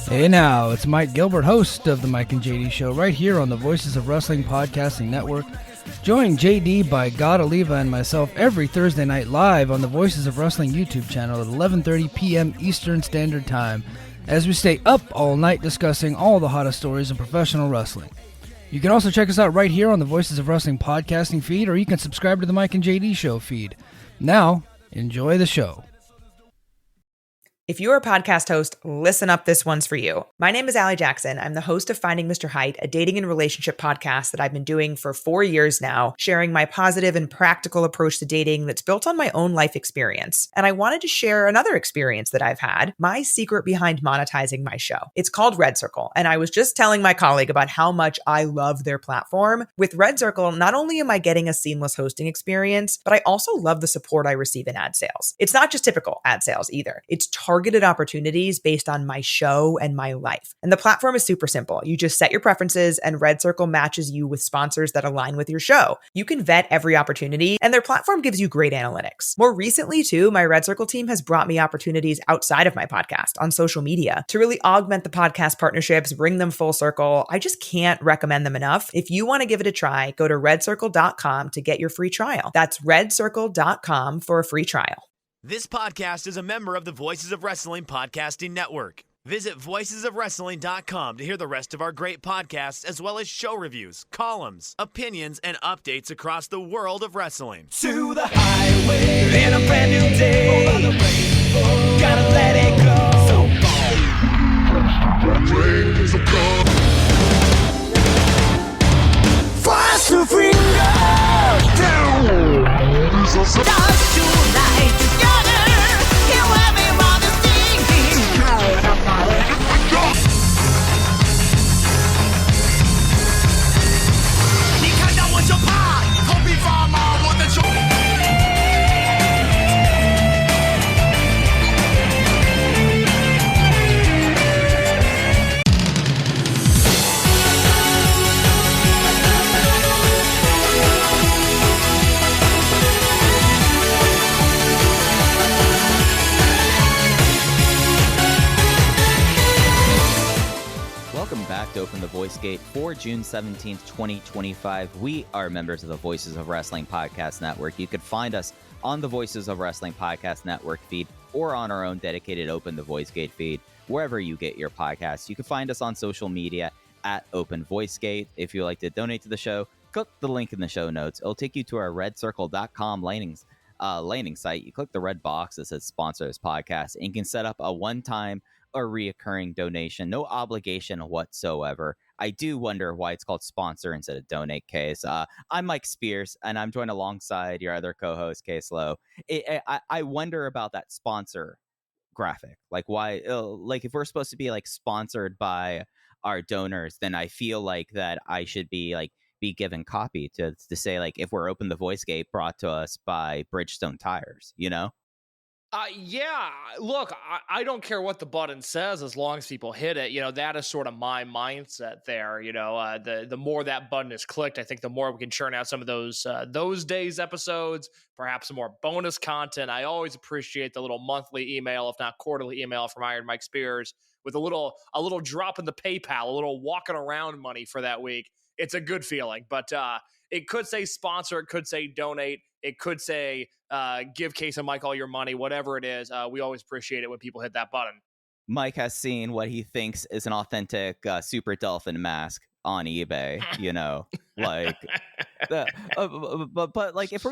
Hey now, it's Mike Gilbert, host of the Mike and JD Show, right here on the Voices of Wrestling Podcasting Network. Join JD by God Oliva and myself every Thursday night live on the Voices of Wrestling YouTube channel at 11:30 p.m. Eastern Standard Time, as we stay up all night discussing all the hottest stories in professional wrestling. You can also check us out right here on the Voices of Wrestling Podcasting feed, or you can subscribe to the Mike and JD Show feed. Now, enjoy the show. If you're a podcast host, listen up, this one's for you. My name is Allie Jackson. I'm the host of Finding Mr. Height, a dating and relationship podcast that I've been doing for 4 years now, sharing my positive and practical approach to dating that's built on my own life experience. And I wanted to share another experience that I've had, my secret behind monetizing my show. It's called Red Circle, and I was just telling my colleague about how much I love their platform. With Red Circle, not only am I getting a seamless hosting experience, but I also love the support I receive in ad sales. It's not just typical ad sales either. It's targeted opportunities based on my show and my life. And the platform is super simple. You just set your preferences and Red Circle matches you with sponsors that align with your show. You can vet every opportunity and their platform gives you great analytics. More recently too, my Red Circle team has brought me opportunities outside of my podcast on social media to really augment the podcast partnerships, bring them full circle. I just can't recommend them enough. If you want to give it a try, go to redcircle.com to get your free trial. That's redcircle.com for a free trial. This podcast is a member of the Voices of Wrestling Podcasting Network. Visit voicesofwrestling.com to hear the rest of our great podcasts, as well as show reviews, columns, opinions, and updates across the world of wrestling. To the highway in a brand new day. Gotta let it go. Fast to finger down. Stars tonight together. Hear everyone is singing. You can't know what you're part. Copy from what the Welcome back to Open the Voice Gate for June 17th, 2025. We are members of the Voices of Wrestling Podcast Network. You can find us on the Voices of Wrestling Podcast Network feed or on our own dedicated Open the Voice Gate feed, wherever you get your podcasts. You can find us on social media at Open Voice Gate. If you'd like to donate to the show, click the link in the show notes. It'll take you to our redcircle.com landing site. You click the red box that says sponsor this podcast, and you can set up a one-time or reoccurring donation. No obligation whatsoever. I do wonder why it's called sponsor instead of donate, Case. I'm Mike Spears, and I'm joined alongside your other co-host, Case Lowe. I wonder about that sponsor graphic. Like, why? Like, if we're supposed to be like sponsored by our donors, then I feel like that I should be given copy to say, like, if we're Open the Voice Gate brought to us by Bridgestone Tires, you know? Yeah, look, I don't care what the button says as long as people hit it. You know, that is sort of my mindset there. You know, the more that button is clicked, I think the more we can churn out some of those days episodes, perhaps some more bonus content. I always appreciate the little monthly email, if not quarterly email, from Iron Mike Spears with a little drop in the PayPal, a little walking around money for that week. It's a good feeling, but it could say sponsor, it could say donate, it could say give Case and Mike all your money, whatever it is. We always appreciate it when people hit that button. Mike has seen what he thinks is an authentic Super Dolphin mask on eBay, you know, like, but like, if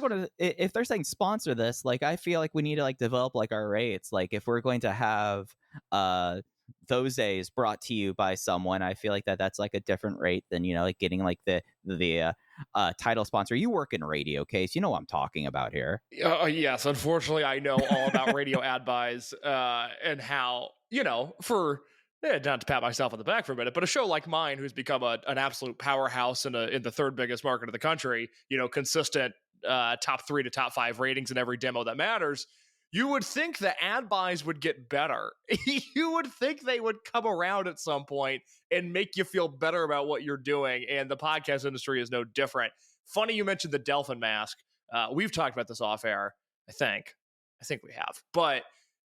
they're saying sponsor this, like, I feel like we need to like develop like our rates. Like, if we're going to have those days brought to you by someone, I feel like that's like a different rate than, you know, like getting like the title sponsor. You work in radio, Case, you know what I'm talking about here. Yes, unfortunately I know all about radio ad buys and how, you know, for not to pat myself on the back for a minute, but a show like mine, who's become an absolute powerhouse in the third biggest market of the country, you know, consistent top 3 to top 5 ratings in every demo that matters. You would think the ad buys would get better. You would think they would come around at some point and make you feel better about what you're doing. And the podcast industry is no different. Funny you mentioned the Delphin mask. We've talked about this off air, I think we have. But,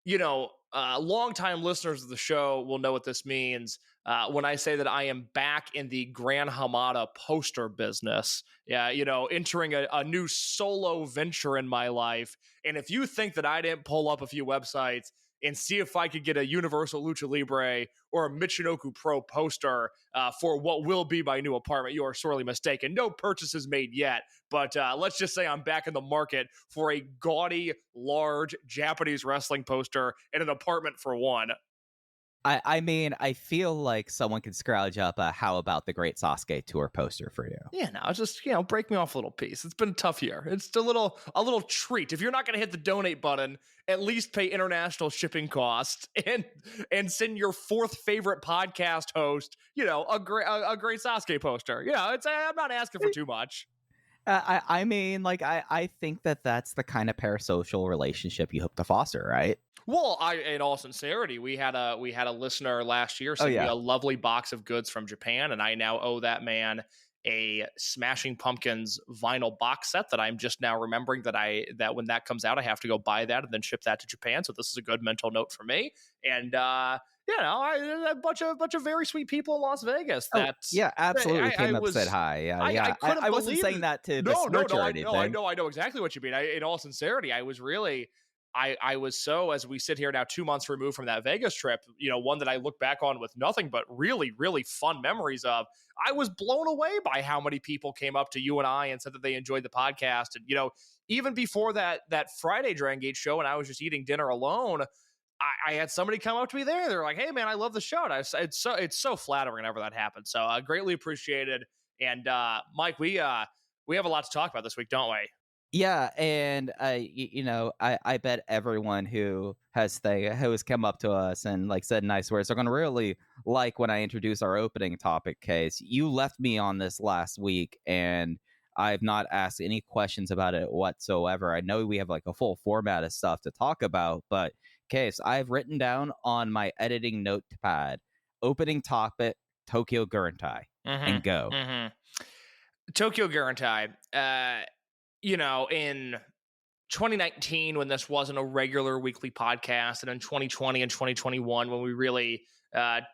you know, longtime listeners of the show will know what this means when I say that I am back in the Gran Hamada poster business. Yeah, entering a new solo venture in my life. And if you think that I didn't pull up a few websites and see if I could get a Universal Lucha Libre or a Michinoku Pro poster for what will be my new apartment, you are sorely mistaken. No purchases made yet, but let's just say I'm back in the market for a gaudy, large Japanese wrestling poster in an apartment for one. I mean, I feel like someone could scrounge up a How About the Great Sasuke Tour poster for you. Yeah, no, just, break me off a little piece. It's been a tough year. It's a little treat. If you're not going to hit the donate button, at least pay international shipping costs and send your fourth favorite podcast host, a great Sasuke poster. I'm not asking for too much. I mean, like, I think that's the kind of parasocial relationship you hope to foster, right? Well, in all sincerity, we had a listener last year send me a lovely box of goods from Japan, and I now owe that man a Smashing Pumpkins vinyl box set that I'm just now remembering that when that comes out, I have to go buy that and then ship that to Japan. So this is a good mental note for me. And a bunch of very sweet people in Las Vegas. Absolutely came up, said hi. Yeah. I wasn't saying that to besmirch or anything. I know exactly what you mean. In all sincerity, I was really. I was so, as we sit here now 2 months removed from that Vegas trip, one that I look back on with nothing but really, really fun memories of. I was blown away by how many people came up to you and I and said that they enjoyed the podcast. And, even before that Friday Dragongate show, and I was just eating dinner alone, I had somebody come up to me there. They're like, "Hey man, I love the show." And it's so flattering whenever that happens. So greatly appreciated. And Mike, we have a lot to talk about this week, don't we? Yeah, and I bet everyone who has come up to us and said nice words are going to really like when I introduce our opening topic. Case, you left me on this last week, and I've not asked any questions about it whatsoever. I know we have a full format of stuff to talk about, but Case, I've written down on my editing notepad opening topic Tokyo Gurentai, and go. Mm-hmm. Tokyo Gurentai. In 2019, when this wasn't a regular weekly podcast, and in 2020 and 2021, when we really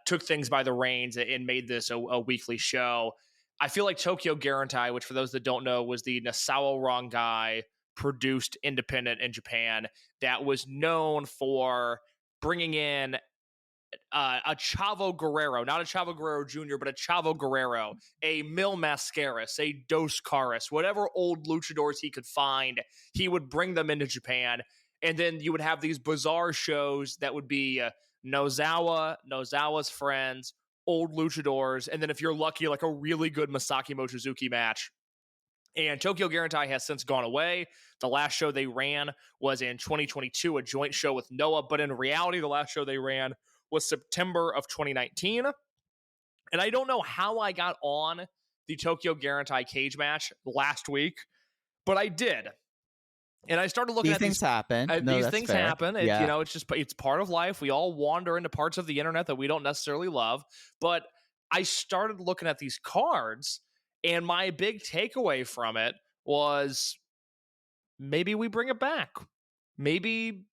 took things by the reins and made this a weekly show, I feel like Tokyo Gurentai, which for those that don't know, was the Nasao Rangai produced independent in Japan that was known for bringing in a Chavo Guerrero, not a Chavo Guerrero Jr., but a Chavo Guerrero, a Mil Mascaras, a Dos Caras, whatever old luchadors he could find, he would bring them into Japan. And then you would have these bizarre shows that would be Nozawa's friends, old luchadors, and then if you're lucky, a really good Masaki Mochizuki match. And Tokyo Gurentai has since gone away. The last show they ran was in 2022, a joint show with Noah, but in reality, the last show they ran was September of 2019. And I don't know how I got on the Tokyo Gurentai cage match last week, but I did. And I started looking at these things happen. These things happen. It's part of life. We all wander into parts of the internet that we don't necessarily love. But I started looking at these cards, and my big takeaway from it was maybe we bring it back. Maybe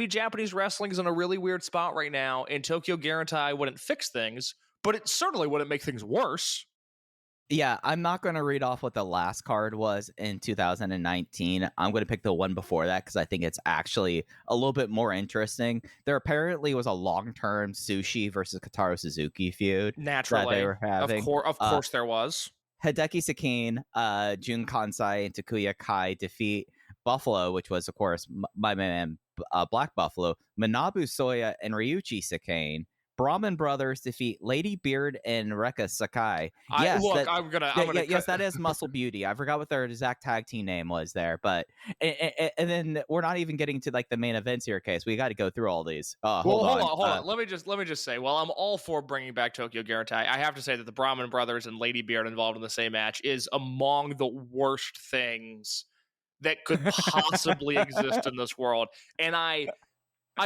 Japanese wrestling is in a really weird spot right now, and Tokyo Gurentai wouldn't fix things, but it certainly wouldn't make things worse. Yeah, I'm not going to read off what the last card was in 2019. I'm going to pick the one before that because I think it's actually a little bit more interesting. There apparently was a long-term Sushi versus Kotaro Suzuki feud. Naturally. That they were having. Of course there was. Hideki Sakine, Jun Kansai, and Takuya Kai defeat Buffalo, which was, of course, my man Black Buffalo, Manabu Soya, and Ryuichi Sakane. Brahman Brothers defeat Lady Beard and Rekka Sakai. Yes, yes, that is Muscle Beauty. I forgot what their exact tag team name was there, but and then we're not even getting to the main events here, Case. We got to go through all these. Hold on. Let me just say, I'm all for bringing back Tokyo Gurentai. I have to say that the Brahman Brothers and Lady Beard involved in the same match is among the worst things that could possibly exist in this world, and I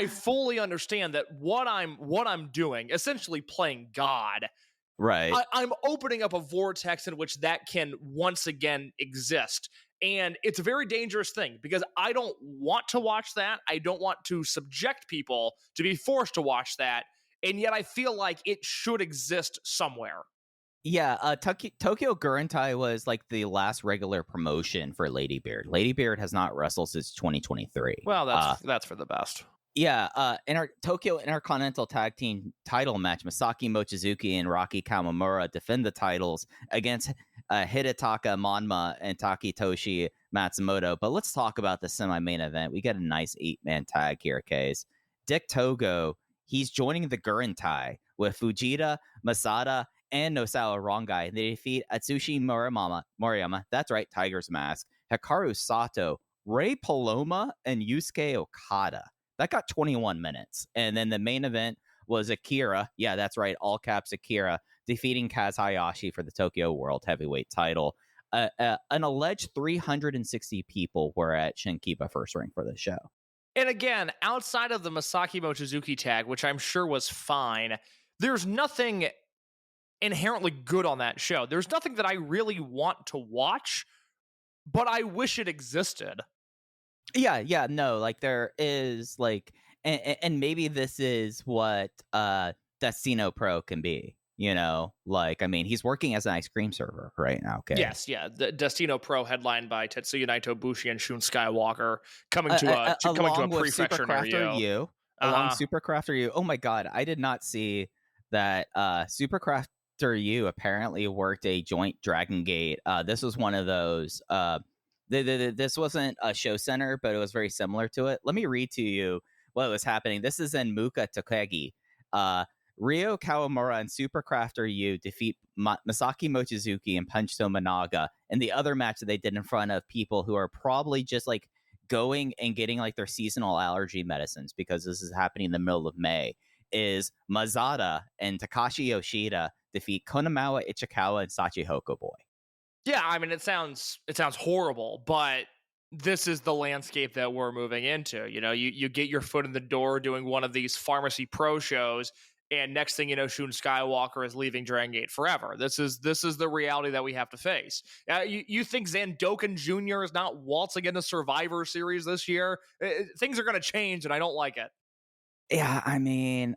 fully understand that what I'm doing, essentially playing God, right? I'm opening up a vortex in which that can once again exist. And it's a very dangerous thing because I don't want to watch that. I don't want to subject people to be forced to watch that. And yet I feel like it should exist somewhere. Yeah, Tokyo Gurentai was like the last regular promotion for Lady Beard. Lady Beard has not wrestled since 2023. Well, that's for the best. Yeah, in our Tokyo Intercontinental Tag Team title match, Masaki Mochizuki and Rocky Kawamura defend the titles against Hidetaka Monma and Takitoshi Matsumoto. But let's talk about the semi-main event. We got a nice 8-man tag here, Case. Dick Togo, he's joining the Gurentai with Fujita, Masada, and Nosawa Rongai. They defeat Atsushi Moriyama, that's right, Tiger's Mask, Hikaru Sato, Rei Paloma, and Yusuke Okada. That got 21 minutes. And then the main event was Akira. Yeah, that's right. All caps Akira defeating Kaz Hayashi for the Tokyo World Heavyweight title. An alleged 360 people were at Shinkiba First Ring for the show. And again, outside of the Masaki Mochizuki tag, which I'm sure was fine, there's nothing inherently good on that show. There's nothing that I really want to watch, but I wish it existed. Yeah, no, like there is like, and maybe this is what Destino Pro can be, like, I mean, he's working as an ice cream server right now. Okay. Yes, yeah, the Destino Pro headlined by Tetsuya Naito, Bushi, and Shun Skywalker coming to a prefecture near you. Along Supercrafter U. Oh my God, I did not see that. Supercrafter U apparently worked a joint Dragongate. This was one of those. This wasn't a show center, but it was very similar to it. Let me read to you what was happening. This is in Muka Takagi. Ryo Kawamura and Supercrafter U defeat Masaki Mochizuki and Punchto Managa. And the other match that they did in front of people who are probably just like going and getting like their seasonal allergy medicines, because this is happening in the middle of May, is Mazada and Takashi Yoshida defeat Konamawa Ichikawa and Sachi Hokoboy. Yeah, I mean, it sounds horrible, but this is the landscape that we're moving into. You get your foot in the door doing one of these Pharmacy Pro shows, and next thing you know, Shun Skywalker is leaving Dragongate forever. This is the reality that we have to face. You think Zandokan Jr. is not waltzing into Survivor Series this year? Things are going to change, and I don't like it. Yeah, I mean,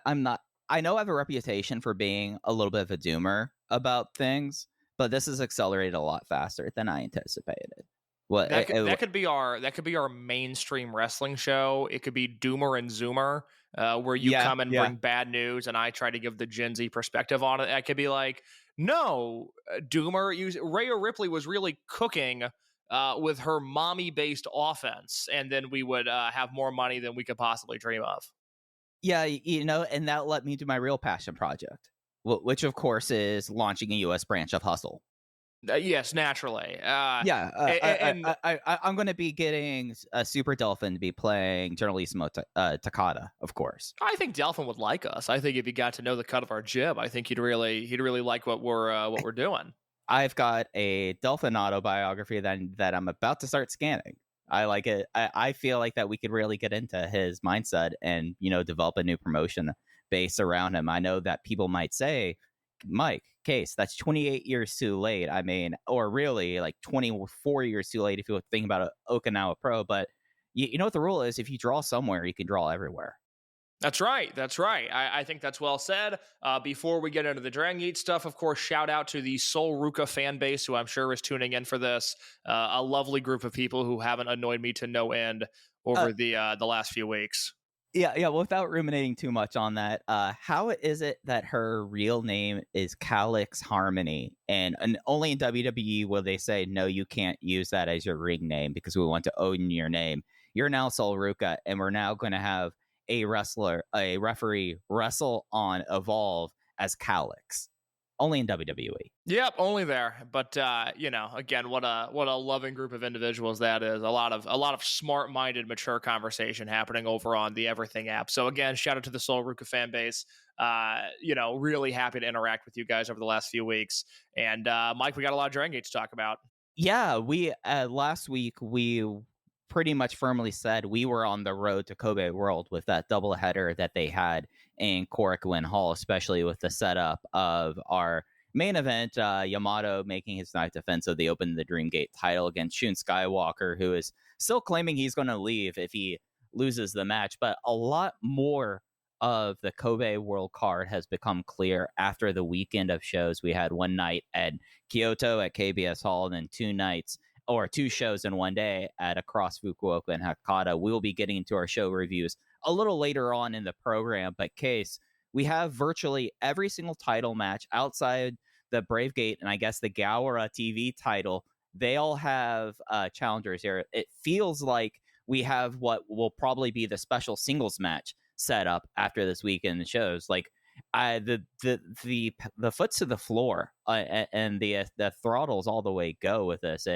I'm not. I know I have a reputation for being a little bit of a doomer about things, but this is accelerated a lot faster than I anticipated. That could be our mainstream wrestling show. It could be Doomer and Zoomer, where you come and bring bad news, and I try to give the Gen Z perspective on it. I could be like, no, Doomer, Rhea Ripley was really cooking with her mommy-based offense, and then we would have more money than we could possibly dream of. Yeah, and that led me to my real passion project, which of course is launching a U.S. branch of Hustle. Yes, naturally. I'm going to be getting Super Dolphin to be playing Generalissimo Takada, of course. I think Dolphin would like us. I think if he got to know the cut of our jib, I think he'd really like what we're doing. I've got a Dolphin autobiography that I'm about to start scanning. I like it. I feel like that we could really get into his mindset and, develop a new promotion based around him. I know that people might say, Mike, Case, that's 28 years too late. I mean, or really like 24 years too late if you think about Okinawa Pro. But you know what the rule is? If you draw somewhere, you can draw everywhere. That's right. I think that's well said. Before we get into the Dragongate stuff, of course, shout out to the Sol Ruka fan base, who I'm sure is tuning in for this. A lovely group of people who haven't annoyed me to no end over the last few weeks. Yeah. Without ruminating too much on that, how is it that her real name is Calix Harmony, and only in WWE will they say, no, you can't use that as your ring name because we want to own your name. You're now Sol Ruka, and we're now going to have a referee wrestle on Evolve as Calix. Only in WWE. Yep, only there. But again, what a loving group of individuals that is. A lot of smart-minded, mature conversation happening over on the Everything app. So again, shout out to the Sol Ruka fan base. Really happy to interact with you guys over the last few weeks. And Mike, we got a lot of Dragongate to talk about. Yeah, we last week we pretty much firmly said we were on the road to Kobe World with that doubleheader that they had in Korakuen Hall, especially with the setup of our main event, Yamato making his ninth defense of the Open the Dreamgate title against Shun Skywalker, who is still claiming he's going to leave if he loses the match. But a lot more of the Kobe World card has become clear after the weekend of shows. We had one night at Kyoto at KBS Hall, and then two shows in one day at Across Fukuoka and Hakata. We'll be getting into our show reviews a little later on in the program, but Case, we have virtually every single title match outside the Brave Gate and I guess the Gawara TV title. They all have challengers here. It feels like we have what will probably be the special singles match set up after this weekend shows. Like the foot to the floor and the throttles all the way go with this.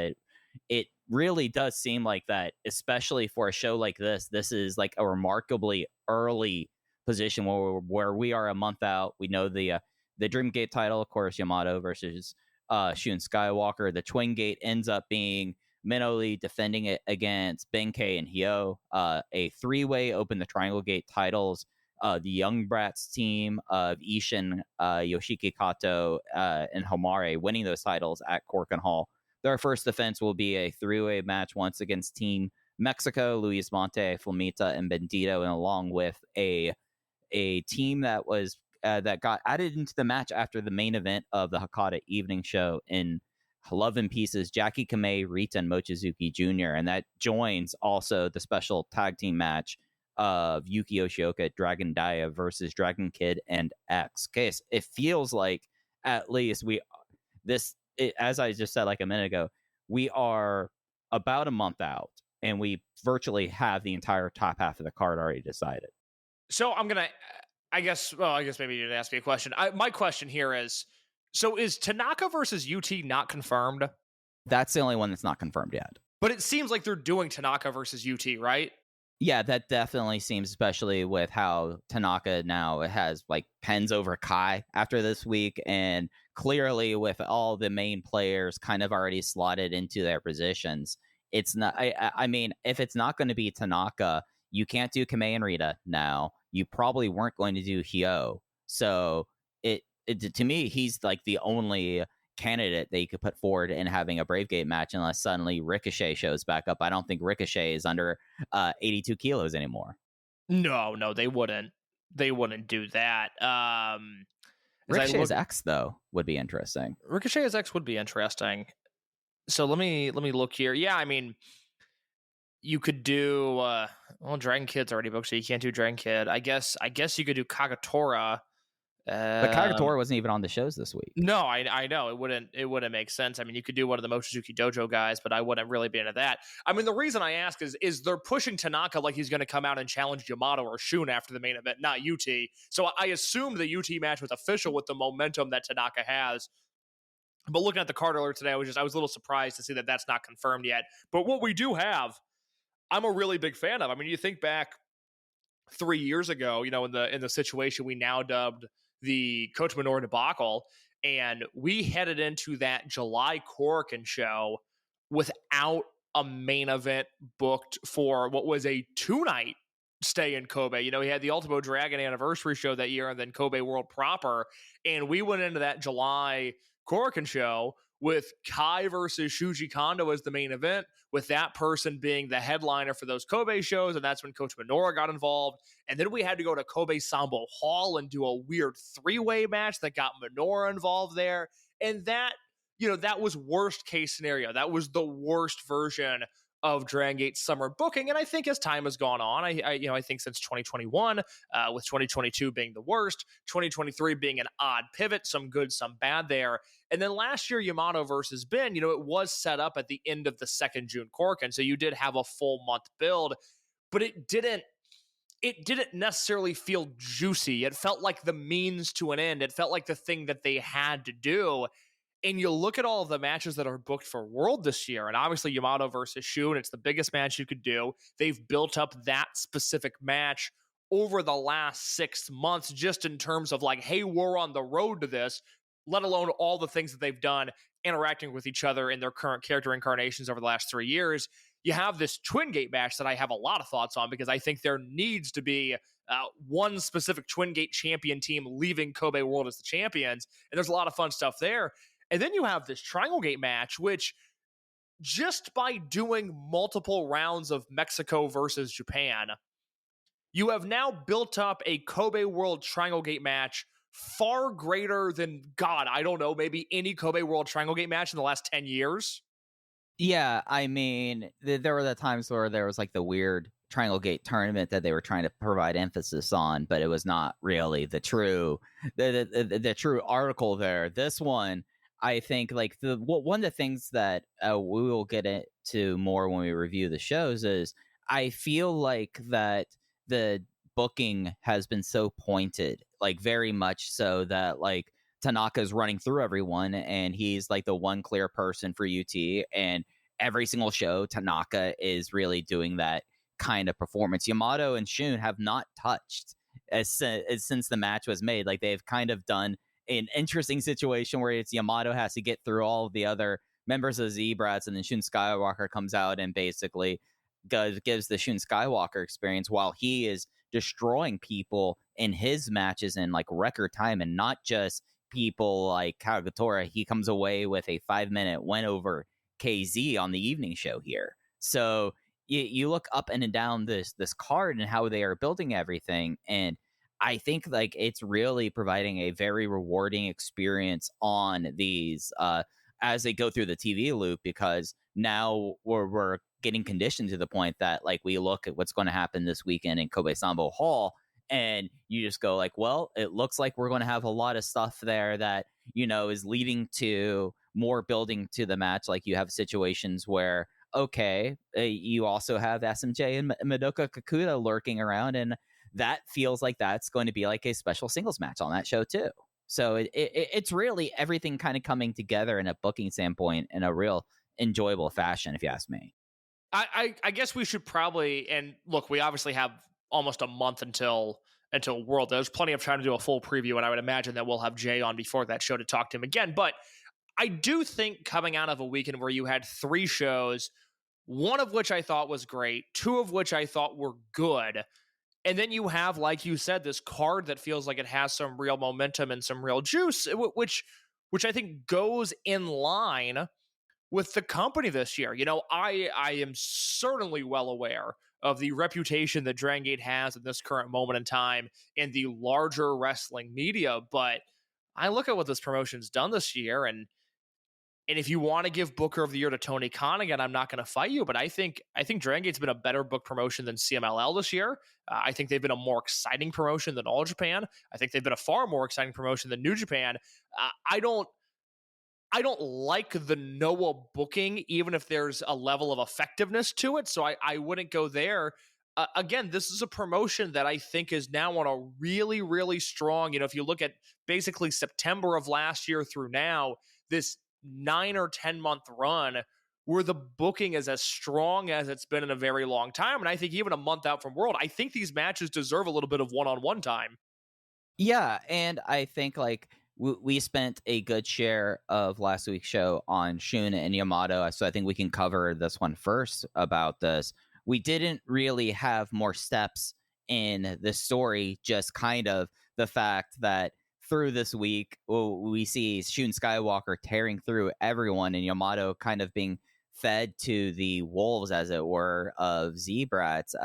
It really does seem like that, especially for a show like this. This is like a remarkably early position where we are a month out. We know the Dreamgate title, of course, Yamato versus Shun Skywalker. The Twin Gate ends up being Minoli defending it against Benkei and Hyo. A three-way open the Triangle Gate titles. The Young Brats team of Ishin, Yoshiki Kato, and Homare winning those titles at Corkin Hall. Their first defense will be a three-way match once against Team Mexico, Luis Monte, Flamita, and Bendito, and along with a team that was that got added into the match after the main event of the Hakata evening show in Love and Pieces, Jackie Kamei, Rita, and Mochizuki Jr., and that joins also the special tag team match of Yuki Yoshioka, Dragon Dia versus Dragon Kid and X. Case, it feels like at least as I just said like a minute ago, we are about a month out, and we virtually have the entire top half of the card already decided. So I guess maybe you didn't ask me a question. My question here is, so is Tanaka versus UT not confirmed? That's the only one that's not confirmed yet. But it seems like they're doing Tanaka versus UT, right? Yeah, that definitely seems, especially with how Tanaka now has like pens over Kai after this week, and clearly with all the main players kind of already slotted into their positions. It's not. I mean, if it's not going to be Tanaka, you can't do Kamei and Rita now. You probably weren't going to do Hyo. So it to me, he's like the only candidate that you could put forward in having a Brave Gate match, unless suddenly Ricochet shows back up. I don't think Ricochet is under 82 kilos anymore. No, they wouldn't. They wouldn't do that. Ricochet's X though would be interesting. Ricochet's X would be interesting. So let me look here. Yeah, I mean, you could do Dragon Kid's already booked, so you can't do Dragon Kid. I guess you could do Kagatora. But Kagatora wasn't even on the shows this week. No, I know it wouldn't make sense. I mean, you could do one of the Mochizuki Dojo guys, but I wouldn't really be into that. I mean, the reason I ask is they're pushing Tanaka like he's going to come out and challenge Yamato or Shun after the main event, not UT. So I assumed the UT match was official with the momentum that Tanaka has. But looking at the card earlier today, I was a little surprised to see that that's not confirmed yet. But what we do have, I'm a really big fan of. I mean, you think back 3 years ago, in the situation we now dubbed the Coach Minoru debacle, and we headed into that July Korakuen show without a main event booked for what was a 2-night stay in Kobe. We had the Ultimo Dragon anniversary show that year and then Kobe World proper, and we went into that July Korakuen show with Kai versus Shuji Kondo as the main event, with that person being the headliner for those Kobe shows, and that's when Coach Minoru got involved. And then we had to go to Kobe Sambo Hall and do a weird 3-way match that got Minoru involved there. And that, that was worst case scenario. That was the worst version of Dragongate summer booking. And I think as time has gone on, I think since 2021, with 2022 being the worst, 2023 being an odd pivot, some good, some bad there. And then last year, Yamato versus Ben, it was set up at the end of the 2nd June Korakuen. So you did have a full month build, but it didn't necessarily feel juicy. It felt like the means to an end. It felt like the thing that they had to do. And you look at all of the matches that are booked for World this year, and obviously Yamato versus Shun, it's the biggest match you could do. They've built up that specific match over the last 6 months, just in terms of like, hey, we're on the road to this, let alone all the things that they've done interacting with each other in their current character incarnations over the last 3 years. you have this Twin Gate match that I have a lot of thoughts on, because I think there needs to be one specific Twin Gate champion team leaving Kobe World as the champions. And there's a lot of fun stuff there. And then you have this Triangle Gate match, which just by doing multiple rounds of Mexico versus Japan, you have now built up a Kobe World Triangle Gate match far greater than, God, I don't know, maybe any Kobe World Triangle Gate match in the last 10 years. Yeah, I mean, there were the times where there was like the weird Triangle Gate tournament that they were trying to provide emphasis on, but it was not really the true true article there. This one, I think, like one of the things that we will get into more when we review the shows is I feel like that the booking has been so pointed, like very much so that like Tanaka's running through everyone and he's like the one clear person for UT, and every single show Tanaka is really doing that kind of performance. Yamato and Shun have not touched since the match was made. Like they've kind of done an interesting situation where it's Yamato has to get through all of the other members of Z-Brats, and then Shun Skywalker comes out and basically gives the Shun Skywalker experience while he is destroying people in his matches in like record time, and not just people like Kagatora. He comes away with a 5-minute win over KZ on the evening show here. So you look up and down this card and how they are building everything, and I think like it's really providing a very rewarding experience on these as they go through the TV loop, because now we're getting conditioned to the point that like we look at what's going to happen this weekend in Kobe Sambo Hall, and you just go like, well, it looks like we're going to have a lot of stuff there that, you know, is leading to more building to the match. Like you have situations where, okay, you also have SMJ and Madoka Kakuta lurking around, and that feels like that's going to be like a special singles match on that show too. So it's really everything kind of coming together in a booking standpoint in a real enjoyable fashion, if you ask me. I guess we should probably, and look, we obviously have almost a month until World. There's plenty of time to do a full preview, and I would imagine that we'll have Jay on before that show to talk to him again. But I do think coming out of a weekend where you had 3 shows, one of which I thought was great, 2 of which I thought were good, and then you have, like you said, this card that feels like it has some real momentum and some real juice, which I think goes in line with the company this year. You know, I am certainly well aware of the reputation that Dragongate has at this current moment in time in the larger wrestling media, but I look at what this promotion's done this year, and if you want to give Booker of the Year to Tony Khan again, I'm not going to fight you, but I think Dragongate's been a better book promotion than CMLL this year. I think they've been a more exciting promotion than All Japan. I think they've been a far more exciting promotion than New Japan. I don't like the Noah booking, even if there's a level of effectiveness to it, so I wouldn't go there. Again, this is a promotion that I think is now on a really, really strong, you know, if you look at basically September of last year through now, this 9 or 10 month run where the booking is as strong as it's been in a very long time. And I think even a month out from World, I think these matches deserve a little bit of one-on-one time. Yeah, and I think like we spent a good share of last week's show on Shun and Yamato, so I think we can cover this one first about this. We didn't really have more steps in the story, just kind of the fact that through this week, we see Shun Skywalker tearing through everyone and Yamato kind of being fed to the wolves, as it were, of Z-Brats.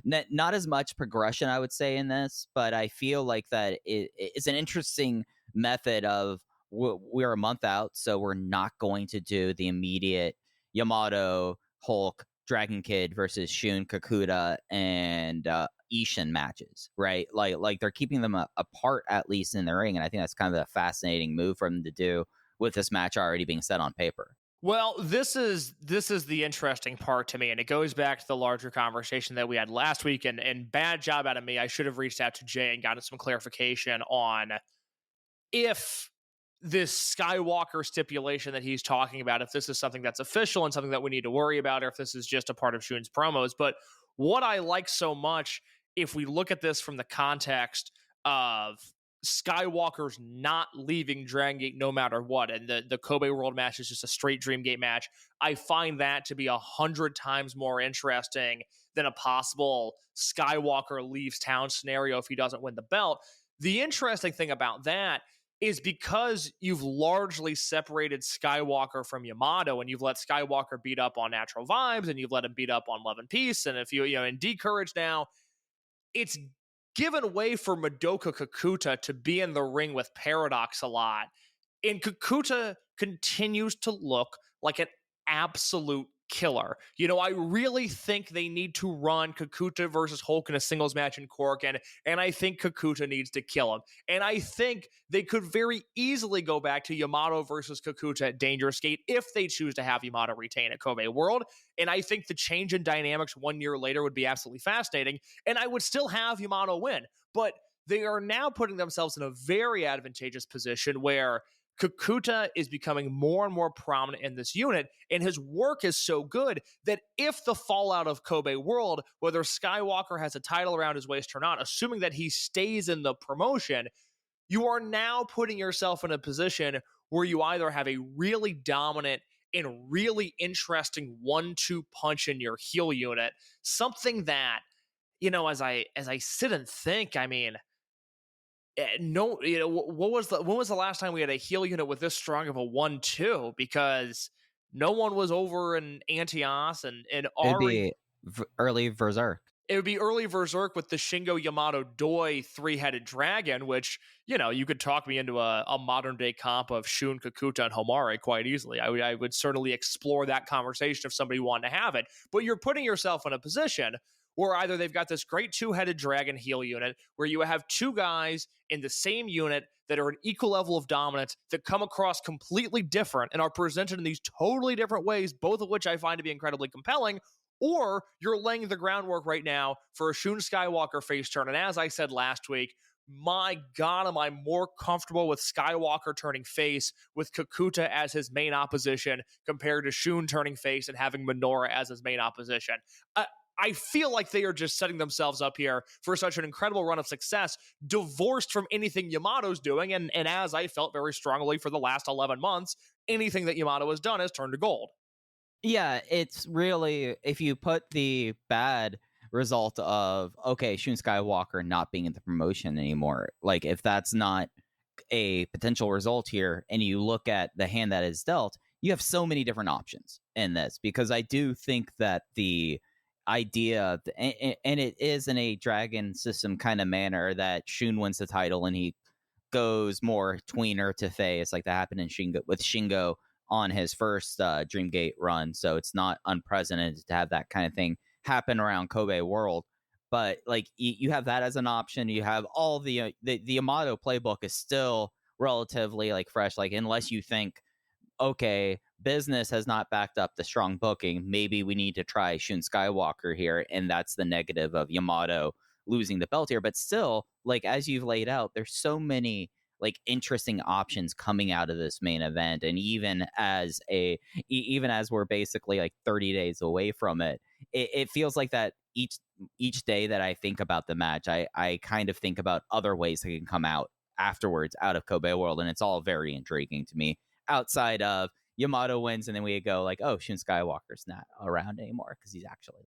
Not as much progression, I would say, in this, but I feel like that it's an interesting method of we're a month out, so we're not going to do the immediate Yamato, Hulk, Dragon Kid versus Shun, Kakuta, and Ishin matches, right? Like they're keeping them apart, at least in the ring, and I think that's kind of a fascinating move for them to do with this match already being set on paper. Well, this is the interesting part to me, and it goes back to the larger conversation that we had last week, and bad job out of me. I should have reached out to Jay and gotten some clarification on if this Skywalker stipulation that he's talking about, if this is something that's official and something that we need to worry about, or if this is just a part of Shun's promos. But what I like so much, if we look at this from the context of Skywalker's not leaving Dragongate no matter what, and the Kobe World match is just a straight Dreamgate match. I find that to be 100 times more interesting than a possible Skywalker leaves town scenario if he doesn't win the belt. The interesting thing about that is because you've largely separated Skywalker from Yamato, and you've let Skywalker beat up on Natural Vibes, and you've let him beat up on Love and Peace, and if you know, in Decourage now, it's given way for Madoka Kakuta to be in the ring with Paradox a lot. And Kakuta continues to look like an absolute killer. You know, I really think they need to run Kakuta versus Hulk in a singles match in Cork, and I think Kakuta needs to kill him. And I think they could very easily go back to Yamato versus Kakuta at Dangerous Gate if they choose to have Yamato retain at Kobe World. And I think the change in dynamics 1 year later would be absolutely fascinating. And I would still have Yamato win. But they are now putting themselves in a very advantageous position where Kakuta is becoming more and more prominent in this unit, and his work is so good that if the fallout of Kobe World, whether Skywalker has a title around his waist or not, assuming that he stays in the promotion, you are now putting yourself in a position where you either have a really dominant and really interesting 1-2 punch in your heel unit, something that, you know, as I sit and think, I mean, no, you know, when was the last time we had a heel unit with this strong of a 1-2? Because no one was over in Antios and Ari. It'd be early Berserk. It would be early Berserk with the Shingo Yamato Doi 3-headed dragon, which, you know, you could talk me into a modern day comp of Shun, Kakuta, and Homare quite easily. I would certainly explore that conversation if somebody wanted to have it. But you're putting yourself in a position where either they've got this great 2-headed dragon heel unit where you have two guys in the same unit that are an equal level of dominance that come across completely different and are presented in these totally different ways, both of which I find to be incredibly compelling, or you're laying the groundwork right now for a Shun Skywalker face turn. And as I said last week, my God, am I more comfortable with Skywalker turning face with Kakuta as his main opposition compared to Shun turning face and having Minoru as his main opposition. I feel like they are just setting themselves up here for such an incredible run of success, divorced from anything Yamato's doing. And as I felt very strongly for the last 11 months, anything that Yamato has done has turned to gold. Yeah, it's really, if you put the bad result of, okay, Shun Skywalker not being in the promotion anymore, like if that's not a potential result here, and you look at the hand that is dealt, you have so many different options in this, because I do think that the idea, and it is in a dragon system kind of manner, that Shun wins the title and he goes more tweener to face, like that happened in Shingo on his first Dreamgate run. So it's not unprecedented to have that kind of thing happen around Kobe World. But like you have that as an option. You have all the Yamato playbook is still relatively like fresh. Like unless you think, okay, business has not backed up the strong booking, maybe we need to try Shun Skywalker here, and that's the negative of Yamato losing the belt here. But still, like as you've laid out, there's so many like interesting options coming out of this main event, and even as we're basically like 30 days away from it, it feels like that each day that I think about the match, I kind of think about other ways that can come out afterwards out of Kobe World, and it's all very intriguing to me. Outside of Yamato wins, and then we go like, oh, Shun Skywalker's not around anymore because he's actually.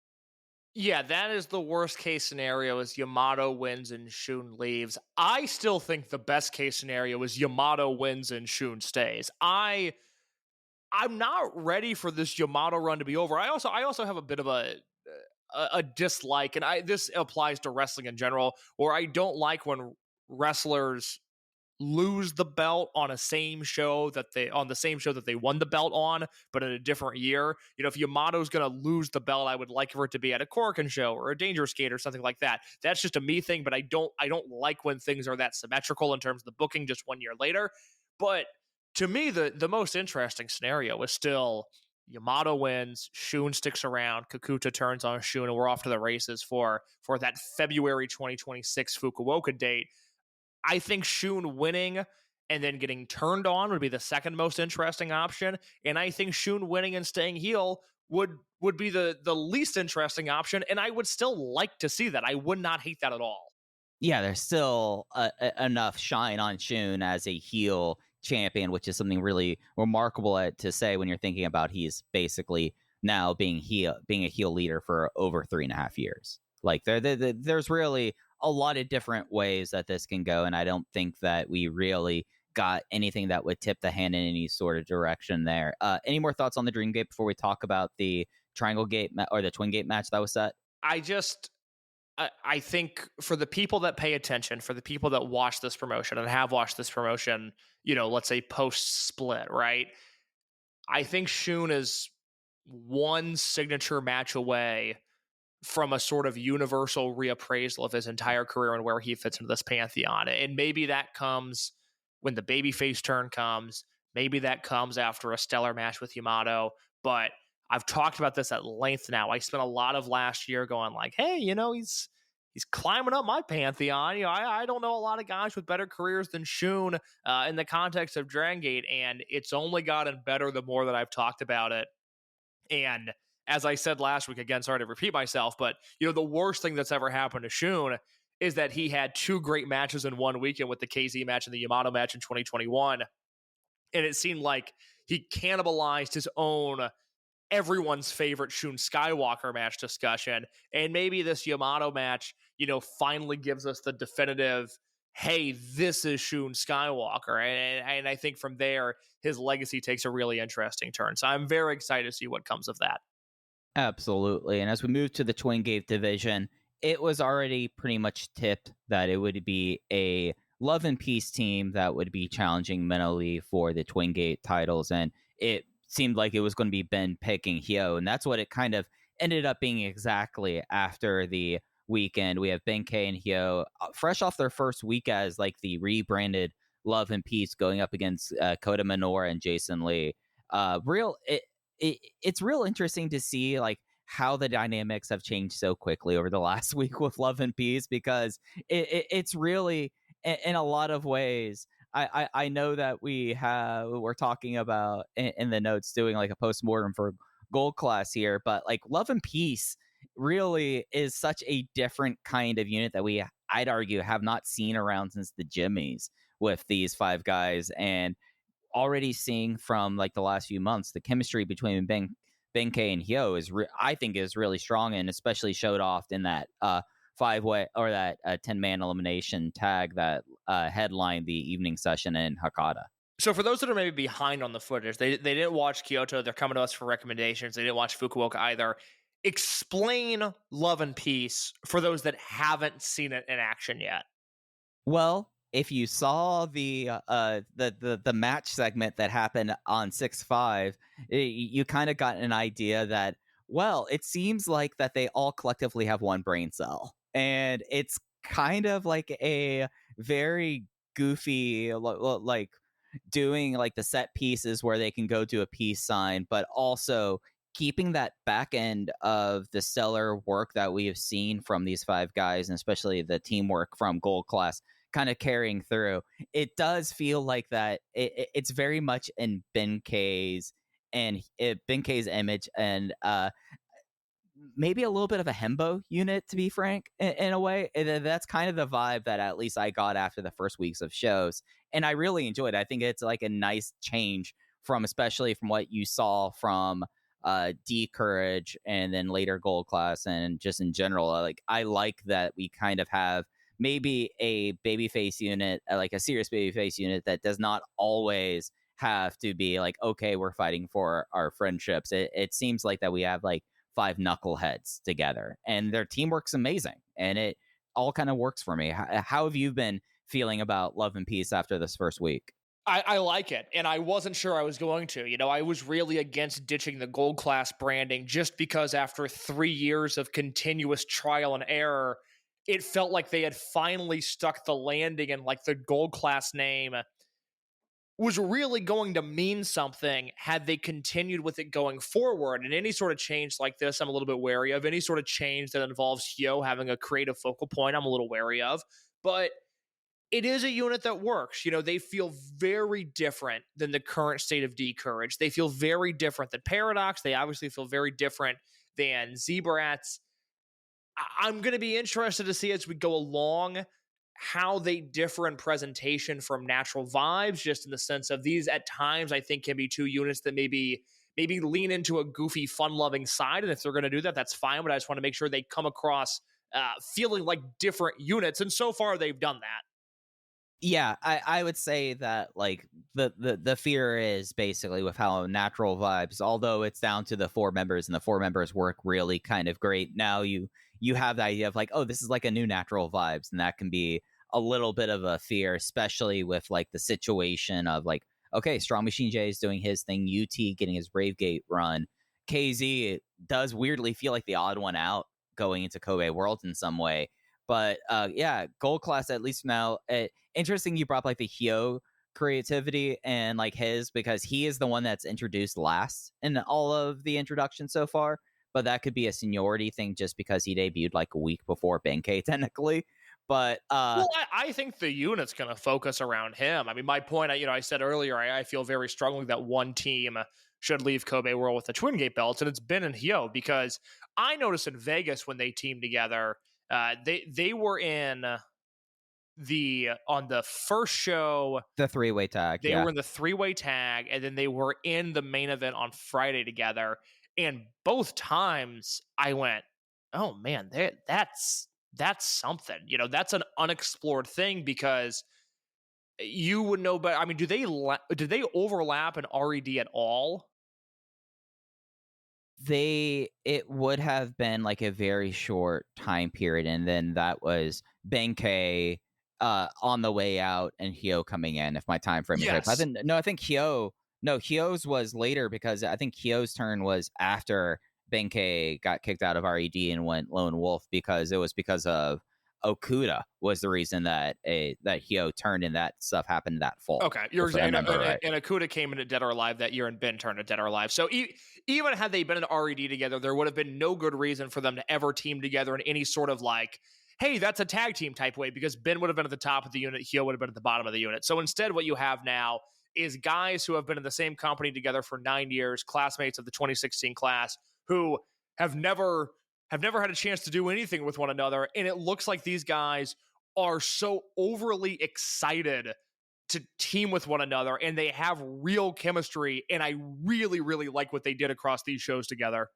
Yeah, that is the worst case scenario, is Yamato wins and Shun leaves. I still think the best case scenario is Yamato wins and Shun stays. I'm not ready for this Yamato run to be over. I also have a bit of a dislike, and this applies to wrestling in general, where I don't like when wrestlers lose the belt on the same show that they won the belt on, but in a different year. You know, if Yamato's going to lose the belt, I would like for it to be at a Corkin show or a Dangerous Gate or something like that. That's just a me thing, but I don't like when things are that symmetrical in terms of the booking just 1 year later. But to me, the most interesting scenario is still Yamato wins, Shun sticks around, Kakuta turns on Shun, and we're off to the races for that February 2026 Fukuoka date. I think Shun winning and then getting turned on would be the second most interesting option. And I think Shun winning and staying heel would be the least interesting option. And I would still like to see that. I would not hate that at all. yeah, there's still enough shine on Shun as a heel champion, which is something really remarkable to say when you're thinking about he's basically now being a heel leader for over 3.5 years. Like there's really a lot of different ways that this can go, and I don't think that we really got anything that would tip the hand in any sort of direction there. Any more thoughts on the Dream Gate before we talk about the Triangle Gate or the Twin Gate match that was set? I think for the people that pay attention, for the people that watch this promotion and have watched this promotion, let's say post split, right? I think Shun is one signature match away from a sort of universal reappraisal of his entire career and where he fits into this pantheon. And maybe that comes when the babyface turn comes. Maybe that comes after a stellar match with Yamato. But I've talked about this at length now. I spent a lot of last year going like, hey, he's climbing up my pantheon. I don't know a lot of guys with better careers than Shun in the context of Dragongate, and it's only gotten better the more that I've talked about it. And as I said last week, again, sorry to repeat myself, but the worst thing that's ever happened to Shun is that he had 2 great matches in one weekend with the KZ match and the Yamato match in 2021. And it seemed like he cannibalized his own everyone's favorite Shun Skywalker match discussion. And maybe this Yamato match, finally gives us the definitive, hey, this is Shun Skywalker. And I think from there, his legacy takes a really interesting turn. So I'm very excited to see what comes of that. Absolutely. And as we move to the Twin Gate division, it was already pretty much tipped that it would be a Love and Peace team that would be challenging Minoli for the Twin Gate titles. And it seemed like it was going to be Ben picking Hyo. And that's what it kind of ended up being exactly after the weekend. We have Benkei and Hyo fresh off their first week as like the rebranded Love and Peace going up against Kota Minoura and Jason Lee. It's real interesting to see like how the dynamics have changed so quickly over the last week with Love and Peace, because it's really in a lot of ways. I know that we're talking about in the notes doing like a postmortem for Gold Class here, but like Love and Peace really is such a different kind of unit that I'd argue have not seen around since the Jimmies with these 5 guys. And already seeing from like the last few months, the chemistry between Benkei and Hyo I think is really strong, and especially showed off in that 5-way or that 10-man elimination tag that headlined the evening session in Hakata. So for those that are maybe behind on the footage, they didn't watch Kyoto. They're coming to us for recommendations. They didn't watch Fukuoka either. Explain Love and Peace for those that haven't seen it in action yet. Well, if you saw the match segment that happened on 6-5, you kind of got an idea that, well, it seems like that they all collectively have one brain cell. And it's kind of like a very goofy, like doing like the set pieces where they can go do a peace sign, but also keeping that back end of the stellar work that we have seen from these 5 guys, and especially the teamwork from Gold Class kind of carrying through. It does feel like that it's very much in Benkei's image, and maybe a little bit of a Hembo unit, to be frank, in a way. And that's kind of the vibe that at least I got after the first weeks of shows, and I really enjoyed it. I think it's like a nice change especially from what you saw from D Courage and then later Gold Class, and just in general. Like, I like that we kind of have maybe a babyface unit, like a serious babyface unit that does not always have to be like, okay, we're fighting for our friendships. It seems like that we have like 5 knuckleheads together, and their teamwork's amazing, and it all kind of works for me. How have you been feeling about Love and Peace after this first week? I like it, and I wasn't sure I was going to. I was really against ditching the Gold Class branding just because after 3 years of continuous trial and error, it felt like they had finally stuck the landing, and like the Gold Class name was really going to mean something had they continued with it going forward. And any sort of change like this, I'm a little bit wary of. Any sort of change that involves Hyo having a creative focal point, I'm a little wary of. But it is a unit that works. They feel very different than the current state of D Courage. They feel very different than Paradox. They obviously feel very different than Zebrats. I'm going to be interested to see as we go along how they differ in presentation from Natural Vibes, just in the sense of these at times I think can be two units that maybe lean into a goofy, fun-loving side, and if they're going to do that, that's fine, but I just want to make sure they come across feeling like different units, and so far they've done that. Yeah, I would say that like the fear is basically with how Natural Vibes, although it's down to the four members and the four members work really kind of great. Now you have the idea of like, oh, this is like a new Natural Vibes, and that can be a little bit of a fear, especially with like the situation of like, okay, Strong Machine J is doing his thing, UT getting his Bravegate run, KZ does weirdly feel like the odd one out going into Kobe World in some way. But yeah, Gold Class, at least now, interesting you brought up like the Hyo creativity and like his, because he is the one that's introduced last in all of the introductions so far. But that could be a seniority thing just because he debuted like a week before Benkei, technically. But well, I think the unit's going to focus around him. I mean, my point, I said earlier, I feel very strongly that one team should leave Kobe World with the Twin Gate belts, and it's Ben and Hyo, because I noticed in Vegas when they teamed together, they were in on the first show, the three-way tag. They were in the three-way tag, and then they were in the main event on Friday together. And both times I went, oh man, that's something. That's an unexplored thing, because you would know better. I mean, do they overlap in RED at all? It would have been like a very short time period, and then that was Benkei on the way out and Hyo coming in, if my time frame is right. I think Hyo's was later, because I think Hyo's turn was after Benkei got kicked out of RED and went Lone Wolf, because it was because of Okuda was the reason that Hyo turned, and that stuff happened that fall. Okay, you're exactly right. And Okuda came into Dead or Alive that year, and Ben turned to Dead or Alive. So even had they been in RED together, there would have been no good reason for them to ever team together in any sort of like, hey, that's a tag team type way, because Ben would have been at the top of the unit, Hyo would have been at the bottom of the unit. So instead, what you have now is guys who have been in the same company together for 9 years, classmates of the 2016 class, who have never had a chance to do anything with one another. And it looks like these guys are so overly excited to team with one another, and they have real chemistry. And I really, really like what they did across these shows together.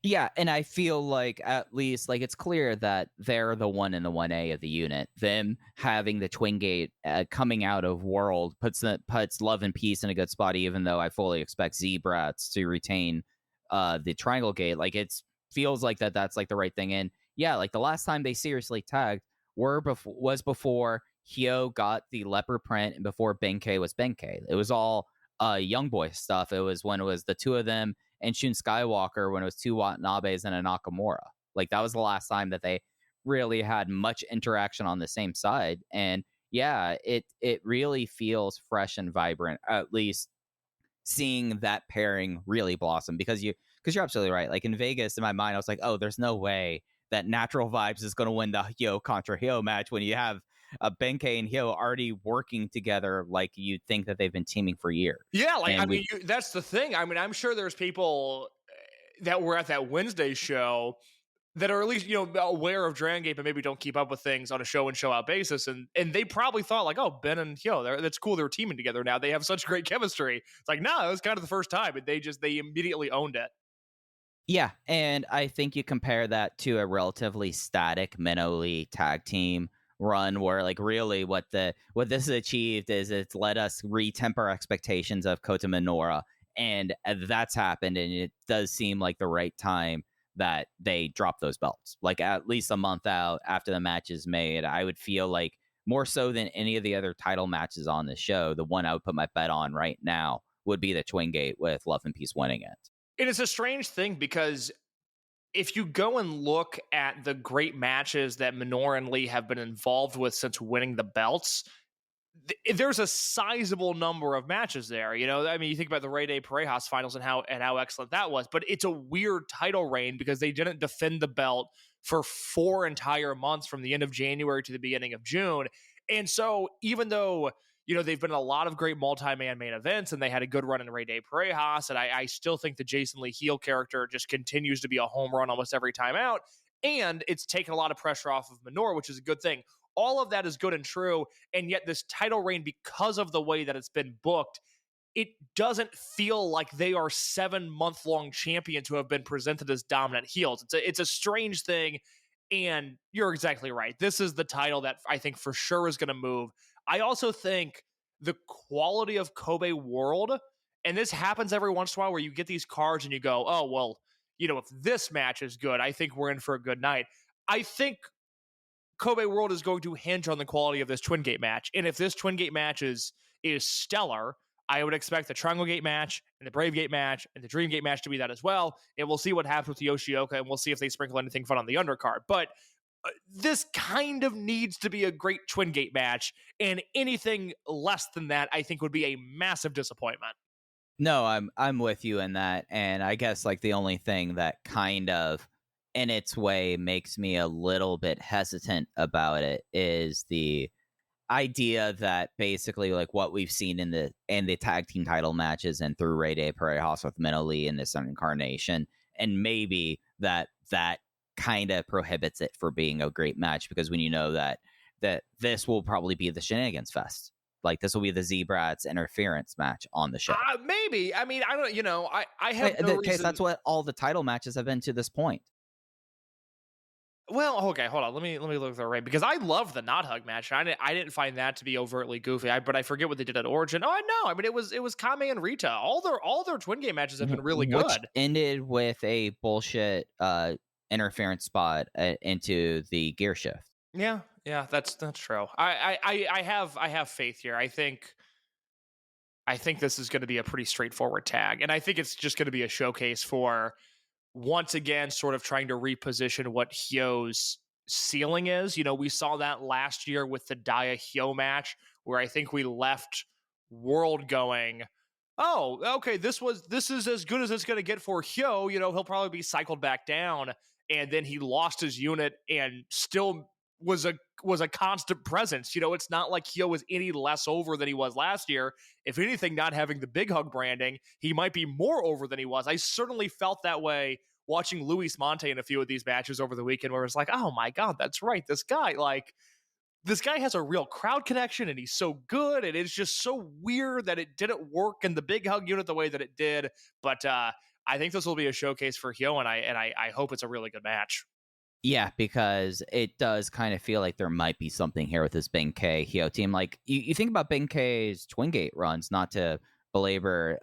Yeah, and I feel like at least like it's clear that they're the 1 in the 1A of the unit. Them having the Twin Gate coming out of World puts Love and Peace in a good spot, even though I fully expect Z-Brats to retain the Triangle Gate. Like it feels like that's like the right thing. And yeah, like the last time they seriously tagged was before Hyo got the leopard print and before Benkei was Benkei. It was all Young Boy stuff. It was when it was the two of them and Shun Skywalker, when it was 2 Watanabes and a Nakamura. Like that was the last time that they really had much interaction on the same side. And yeah, it really feels fresh and vibrant, at least seeing that pairing really blossom, because you're absolutely right. Like in Vegas, in my mind, I was like, oh, there's no way that Natural Vibes is going to win the Hyo contra Hyo match when you have Benkei and Hyo already working together like you'd think that they've been teaming for years. Yeah, like that's the thing. I mean, I'm sure there's people that were at that Wednesday show that are at least, aware of Dragongate, but maybe don't keep up with things on a show and show out basis. And they probably thought like, oh, Ben and Hyo, that's cool. They're teaming together now. They have such great chemistry. It's like, no, it was kind of the first time, but they immediately owned it. Yeah, and I think you compare that to a relatively static Minoli tag team run, where like really what this has achieved is it's let us retemper expectations of Kota Minoura, and that's happened, and it does seem like the right time that they drop those belts, like at least a month out after the match is made. I would feel like more so than any of the other title matches on the show, the one I would put my bet on right now would be the Twin Gate with Love and Peace winning it. And it's a strange thing, because if you go and look at the great matches that Minoura and Lee have been involved with since winning the belts, there's a sizable number of matches there. I mean, you think about the Rey de Parejas finals and how excellent that was, but it's a weird title reign because they didn't defend the belt for 4 entire months from the end of January to the beginning of June. And so even though they've been in a lot of great multi-man main events, and they had a good run in Rey de Parejas, and I still think the Jason Lee heel character just continues to be a home run almost every time out, and it's taken a lot of pressure off of Minoura, which is a good thing. All of that is good and true. And yet this title reign, because of the way that it's been booked, it doesn't feel like they are 7-month-long champions who have been presented as dominant heels. It's a strange thing. And you're exactly right. This is the title that I think for sure is going to move. I also think the quality of Kobe World, and this happens every once in a while where you get these cards and you go, oh, well, if this match is good, I think we're in for a good night. I think Kobe World is going to hinge on the quality of this Twin Gate match. And if this Twin Gate match is stellar, I would expect the Dragongate match and the Brave Gate match and the Dream Gate match to be that as well. And we'll see what happens with Yoshioka, and we'll see if they sprinkle anything fun on the undercard. But this kind of needs to be a great Twin Gate match, and anything less than that, I think, would be a massive disappointment. No, I'm with you in that, and I guess like the only thing that kind of in its way makes me a little bit hesitant about it is the idea that basically like what we've seen in the tag team title matches and through Rey Day Parejas with Minna Lee in this incarnation, and maybe that kind of prohibits it for being a great match, because when you know that this will probably be the shenanigans fest. Like this will be the Z-Brats interference match on the show. Maybe. I mean, I don't. I have no reason. That's what all the title matches have been to this point. Well, okay, hold on. Let me look at the right, because I love the not hug match. I didn't find that to be overtly goofy. But I forget what they did at Origin. Oh, I know. I mean, it was Kame and Rita. All their Twin Game matches have been really good. Which ended with a bullshit interference spot into the gear shift. Yeah, that's true. I have faith here. I think this is going to be a pretty straightforward tag, and I think it's just going to be a showcase for, once again, sort of trying to reposition what Hyo's ceiling is. We saw that last year with the Daya Hyo match, where I think we left World going, oh, okay, this is as good as it's going to get for Hyo. He'll probably be cycled back down, and then he lost his unit and still was a constant presence. It's not like Hyo was any less over than he was last year. If anything, not having the big hug branding, he might be more over than he was. I certainly felt that way watching Luis Monte in a few of these matches over the weekend, where it's like, oh my God, that's right. This guy has a real crowd connection, and he's so good. And it's just so weird that it didn't work in the big hug unit the way that it did. But I think this will be a showcase for Hyo, and I hope it's a really good match. Yeah, because it does kind of feel like there might be something here with this Ben-K Hyo team. Like you think about Ben-K's Twin Gate runs, not to belabor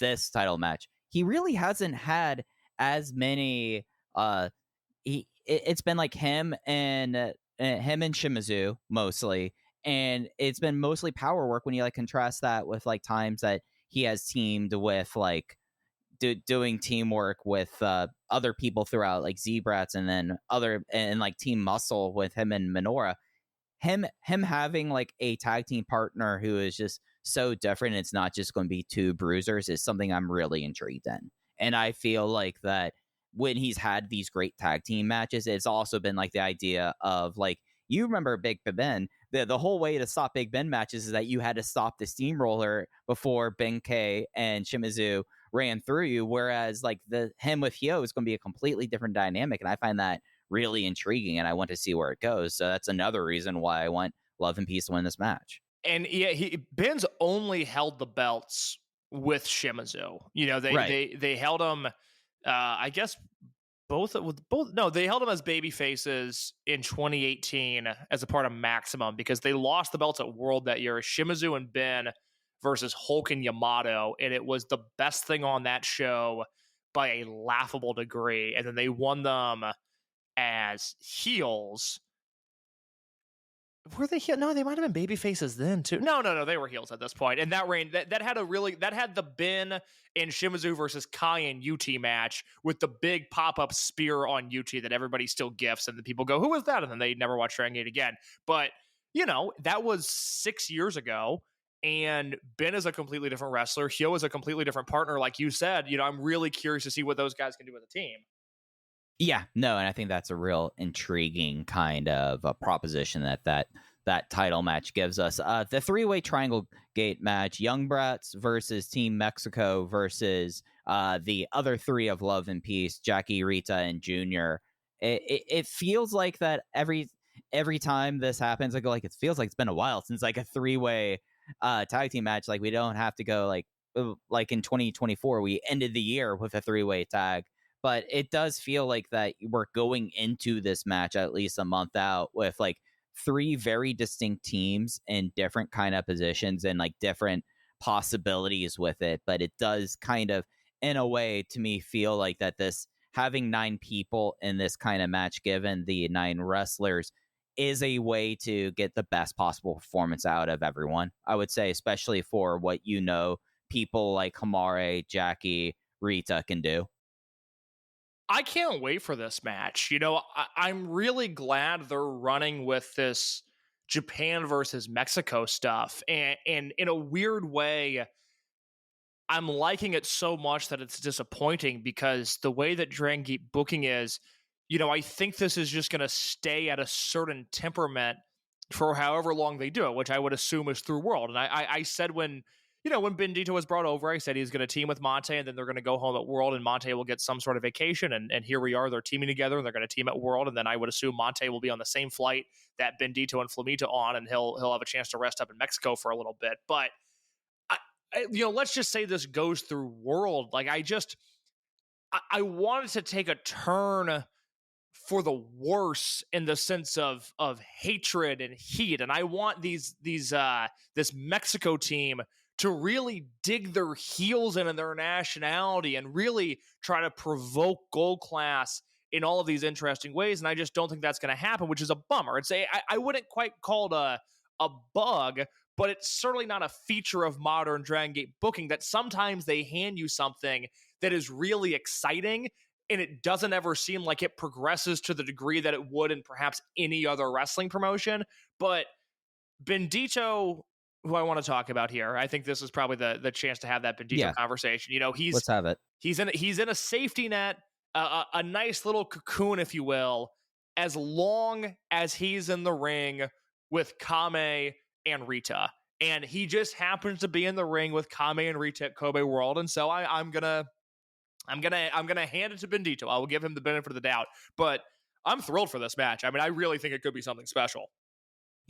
this title match, he really hasn't had as many. It's been like him and Shimizu mostly, and it's been mostly power work. When you like contrast that with like times that he has teamed with like doing teamwork with other people throughout, like Z-Brats, and then and like Team Muscle with him and Minoura. Him having like a tag team partner who is just so different, it's not just going to be two bruisers, is something I'm really intrigued in. And I feel like that when he's had these great tag team matches, it's also been like the idea of like, you remember Big Ben, the whole way to stop Big Ben matches is that you had to stop the steamroller before Ben-K and Shimizu ran through you, whereas like him with Hyo is going to be a completely different dynamic, and I find that really intriguing, and I want to see where it goes. So that's another reason why I want Love and Peace to win this match. And yeah, Ben's only held the belts with Shimizu. They held him. I guess they held him as baby faces in 2018 as a part of Maximum, because they lost the belts at World that year. Shimizu and Ben versus Hulk and Yamato, and it was the best thing on that show by a laughable degree. And then they won them as heels. Were they heel? No, they might have been baby faces then too. No, they were heels at this point. And that reign that had the Ben and Shimizu versus Kai and UT match with the big pop-up spear on UT that everybody still gifts, and the people go, who was that? And then they never watch Dragongate again. But that was 6 years ago. And Ben is a completely different wrestler. Hyo is a completely different partner, like you said. I'm really curious to see what those guys can do as a team. Yeah, no, and I think that's a real intriguing kind of a proposition that title match gives us. The three-way triangle gate match, Young Brats versus Team Mexico versus the other three of Love and Peace, Jackie, Rita, and Junior. It feels like that every time this happens, I go like, it feels like it's been a while since like a 3-way tag team match. Like we don't have to go like in 2024, we ended the year with a 3-way tag. But it does feel like that we're going into this match at least a month out with like 3 very distinct teams in different kind of positions and like different possibilities with it. But it does kind of, in a way, to me, feel like that this having 9 people in this kind of match, given the 9 wrestlers, is a way to get the best possible performance out of everyone. I would say, especially for what people like Hamare, Jackie, Rita can do. I can't wait for this match. I'm really glad they're running with this Japan versus Mexico stuff. And in a weird way, I'm liking it so much that it's disappointing, because the way that Dragongate booking is, I think this is just going to stay at a certain temperament for however long they do it, which I would assume is through World. And I said when Bendito was brought over, I said he's going to team with Monte, and then they're going to go home at World, and Monte will get some sort of vacation. And here we are, they're teaming together, and they're going to team at World. And then I would assume Monte will be on the same flight that Bendito and Flamita on, and he'll have a chance to rest up in Mexico for a little bit. But let's just say this goes through World. Like I wanted to take a turn for the worse in the sense of hatred and heat, and I want this Mexico team to really dig their heels into their nationality and really try to provoke Gold Class in all of these interesting ways. And I just don't think that's going to happen, which is a bummer. I wouldn't quite call it a bug, but it's certainly not a feature of modern Dragongate booking that sometimes they hand you something that is really exciting, and it doesn't ever seem like it progresses to the degree that it would in perhaps any other wrestling promotion. But Bendito, who I want to talk about here, I think this is probably the chance to have that Bendito conversation. Let's have it. He's in a safety net, a nice little cocoon, if you will, as long as he's in the ring with Kame and Rita. And he just happens to be in the ring with Kame and Rita at Kobe World. And so I'm gonna hand it to Bendito. I will give him the benefit of the doubt. But I'm thrilled for this match. I mean, I really think it could be something special.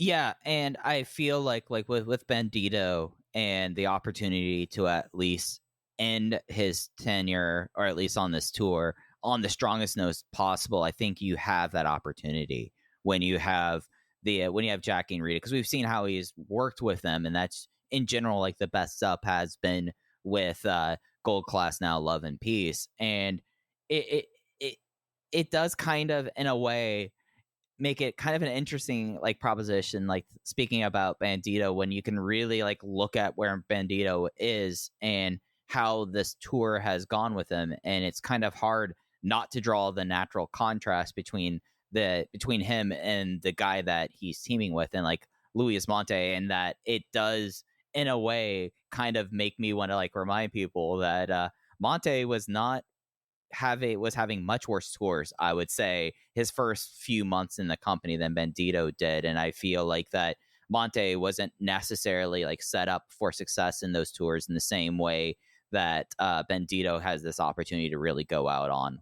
Yeah, and I feel like with Bendito and the opportunity to at least end his tenure, or at least on this tour, on the strongest notes possible, I think you have that opportunity when you have Jackie and Rita, because we've seen how he's worked with them, and that's in general like the best up has been with Gold Class, now Love and Peace, and it does kind of, in a way, make it kind of an interesting like proposition, like speaking about Bandito, when you can really like look at where Bandito is and how this tour has gone with him, and it's kind of hard not to draw the natural contrast between him and the guy that he's teaming with, and like Luis Monte, and that it does in a way kind of make me want to like remind people that Monte was having much worse tours, I would say, his first few months in the company than Bandito did. And I feel like that Monte wasn't necessarily like set up for success in those tours in the same way that Bandito has this opportunity to really go out on.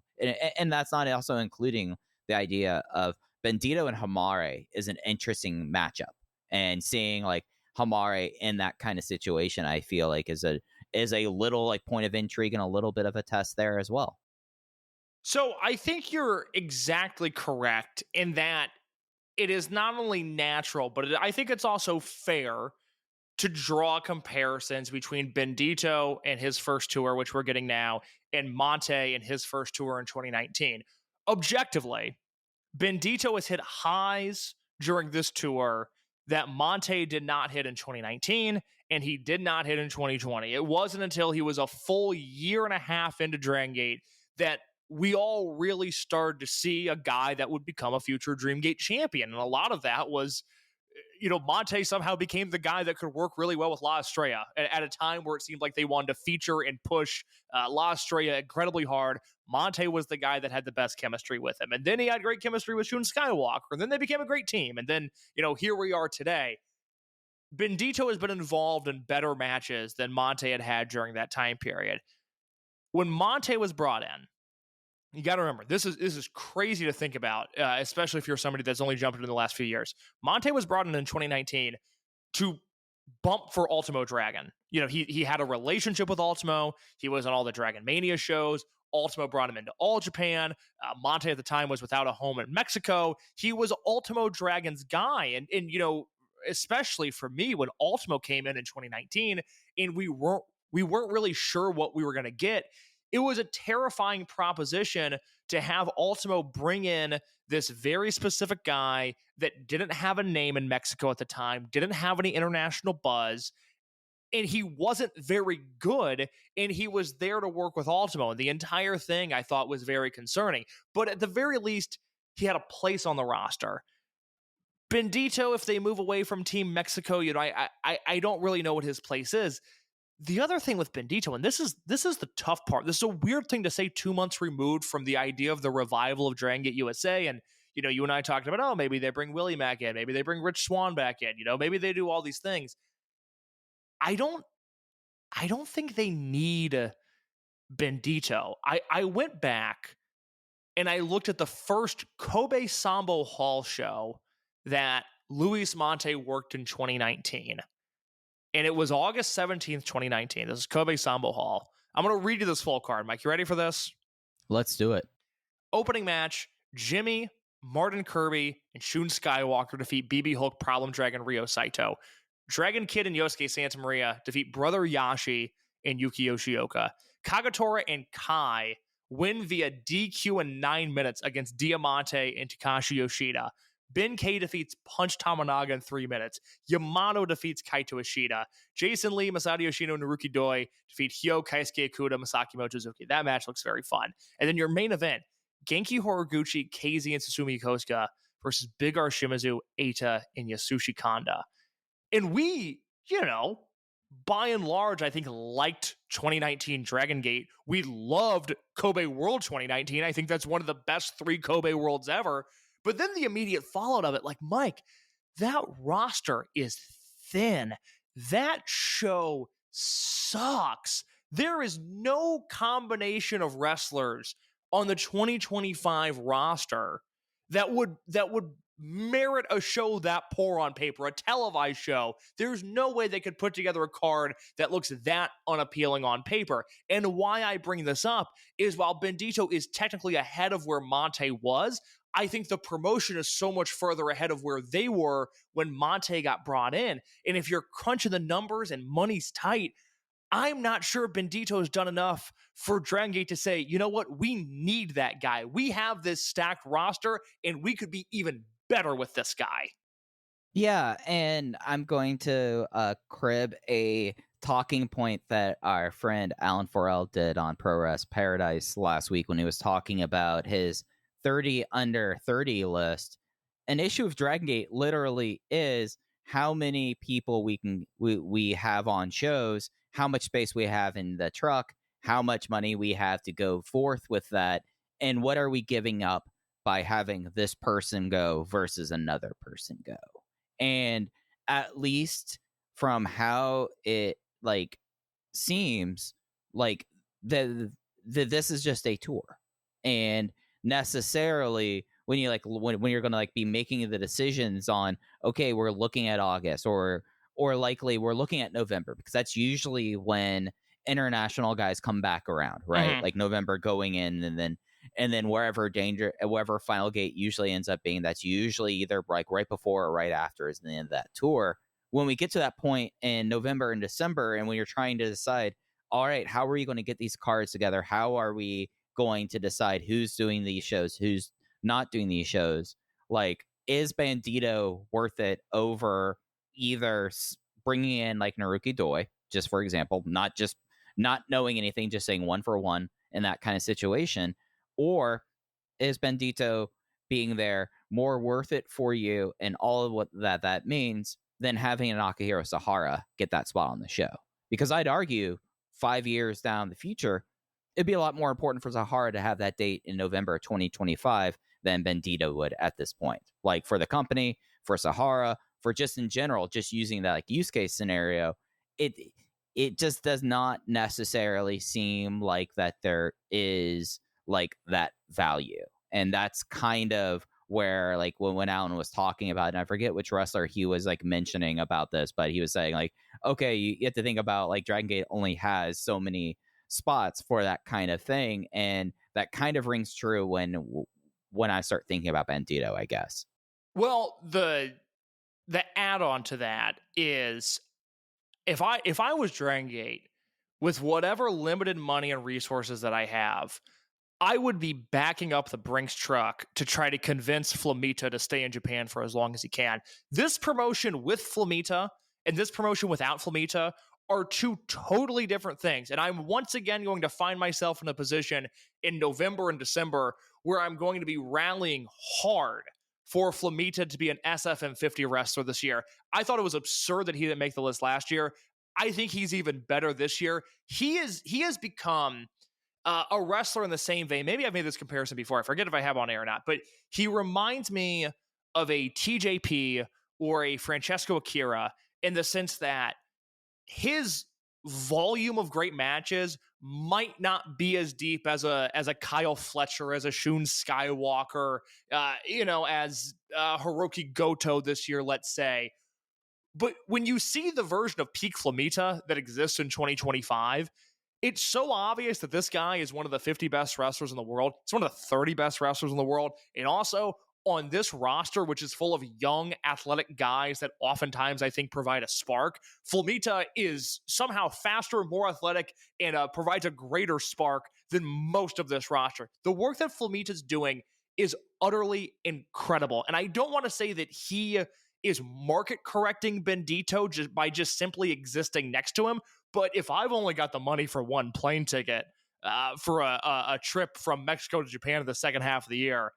And that's not also including the idea of Bandito and Hamare is an interesting matchup, and seeing like Hamare in that kind of situation, I feel like is a little like point of intrigue and a little bit of a test there as well. So I think you're exactly correct in that it is not only natural, but I think it's also fair to draw comparisons between Bendito and his first tour, which we're getting now, and Monte and his first tour in 2019. Objectively, Bendito has hit highs during this tour that Monte did not hit in 2019, and he did not hit in 2020. It wasn't until he was a full year and a half into Dragongate that we all really started to see a guy that would become a future Dreamgate champion. And a lot of that was, Monte somehow became the guy that could work really well with La Estrella at a time where it seemed like they wanted to feature and push La Estrella incredibly hard. Monte was the guy that had the best chemistry with him. And then he had great chemistry with Shun Skywalker. And then they became a great team. And then, here we are today. Bendito has been involved in better matches than Monte had during that time period. When Monte was brought in, you got to remember, this is crazy to think about, especially if you're somebody that's only jumped in the last few years. Monte was brought in 2019 to bump for Ultimo Dragon. You know, he had a relationship with Ultimo. He was on all the Dragon Mania shows. Ultimo brought him into All Japan. Monte at the time was without a home in Mexico. He was Ultimo Dragon's guy. And you know, especially for me, when Ultimo came in 2019 and we weren't really sure what we were going to get, it was a terrifying proposition to have Ultimo bring in this very specific guy that didn't have a name in Mexico at the time, didn't have any international buzz, and he wasn't very good, and he was there to work with Ultimo. And the entire thing I thought was very concerning. But at the very least, he had a place on the roster. Bendito, if they move away from Team Mexico, you know, I don't really know what his place is. The other thing with Bendito, and this is the tough part. This is a weird thing to say 2 months removed from the idea of the revival of Dragongate USA. And, you know, you and I talked about, oh, maybe they bring Willie Mack in. Maybe they bring Rich Swann back in. You know, maybe they do all these things. I don't think they need Bendito. I went back and I looked at the first Kobe Sambo Hall show that Luis Monte worked in 2019. And it was August 17th, 2019. This is Kobe Sambo Hall. I'm going to read you this full card. Mike, you ready for this? Let's do it. Opening match, Jimmy, Martin Kirby, and Shun Skywalker defeat BB Hulk, Problem Dragon, Ryo Saito. Dragon Kid and Yosuke Santa Maria defeat Brother Yashi and Yuki Yoshioka. Kagetora and Kai win via DQ in 9 minutes against Diamante and Takashi Yoshida. Ben K defeats Punch Tamanaga in 3 minutes. Yamato defeats Kaito Ishida. Jason Lee, Masato Yoshino, and Naruki Doi defeat Hyo, Kaisuke Okuda, Masaki Mochizuki. That match looks very fun. And then your main event, Genki Horiguchi, KZ, and Susumi Yokosuka versus Big R Shimizu, Eita, and Yasushi Kanda. And we, you know, by and large, I think liked 2019 Dragongate. We loved Kobe World 2019. I think that's one of the best 3 Kobe Worlds ever. But then the immediate fallout of it, like, Mike, that roster is thin. That show sucks. There is no combination of wrestlers on the 2025 roster that would merit a show that poor on paper, a televised show. There's no way they could put together a card that looks that unappealing on paper. And why I bring this up is while Bendito is technically ahead of where Monte was, I think the promotion is so much further ahead of where they were when Monte got brought in. And if you're crunching the numbers and money's tight, I'm not sure Bendito has done enough for Dragongate to say, you know what, we need that guy. We have this stacked roster, and we could be even better with this guy. Yeah, and I'm going to crib a talking point that our friend Alan Forel did on Pro Wrest Paradise last week when he was talking about his 30 under 30 list. An issue of Dragongate literally is how many people we have on shows, how much space we have in the truck, how much money we have to go forth with that, and what are we giving up by having this person go versus another person go. And at least from how it like seems like this is just a tour, and necessarily when you when you're going to be making the decisions on, okay, we're looking at August or likely we're looking at November, because that's usually when international guys come back around, right? Mm-hmm. Like November going in, and then wherever Final Gate usually ends up being, that's usually either like right before or right after is the end of that tour. When we get to that point in November and December, and when you're trying to decide, all right, how are you going to get these cards together? How are we going to decide who's doing these shows, who's not doing these shows? Like, is Bandito worth it over either bringing in like Naruki Doi, just for example, not knowing anything, just saying 1 for 1 in that kind of situation? Or is Bandito being there more worth it for you and all of what that means than having an Akihiro Sahara get that spot on the show? Because I'd argue 5 years down the future, it'd be a lot more important for Sahara to have that date in November 2025 than Bandito would at this point. Like for the company, for Sahara, for just in general, just using that like use case scenario, it just does not necessarily seem like that there is like that value. And that's kind of where like when Alan was talking about it, and I forget which wrestler he was like mentioning about this, but he was saying like, okay, you have to think about like Dragongate only has so many spots for that kind of thing, and that kind of rings true when I start thinking about Bandito, I guess. Well, the add-on to that is if I was Dragongate, with whatever limited money and resources that I have, I would be backing up the Brinks truck to try to convince Flamita to stay in Japan for as long as he can. This promotion with Flamita and this promotion without Flamita are two totally different things. And I'm once again going to find myself in a position in November and December where I'm going to be rallying hard for Flamita to be an SFM 50 wrestler this year. I thought it was absurd that he didn't make the list last year. I think he's even better this year. He has become a wrestler in the same vein. Maybe I've made this comparison before. I forget if I have on air or not, but he reminds me of a TJP or a Francesco Akira in the sense that his volume of great matches might not be as deep as a Kyle Fletcher, as a Shun Skywalker, as Hiroki Goto this year, let's say. But when you see the version of peak Flamita that exists in 2025, it's so obvious that this guy is one of the 50 best wrestlers in the world. He's one of the 30 best wrestlers in the world. And also on this roster, which is full of young, athletic guys that oftentimes I think provide a spark, Flamita is somehow faster, more athletic, and provides a greater spark than most of this roster. The work that Flamita's doing is utterly incredible. And I don't want to say that he is market correcting Bandito by simply existing next to him. But if I've only got the money for one plane ticket for a trip from Mexico to Japan in the second half of the year,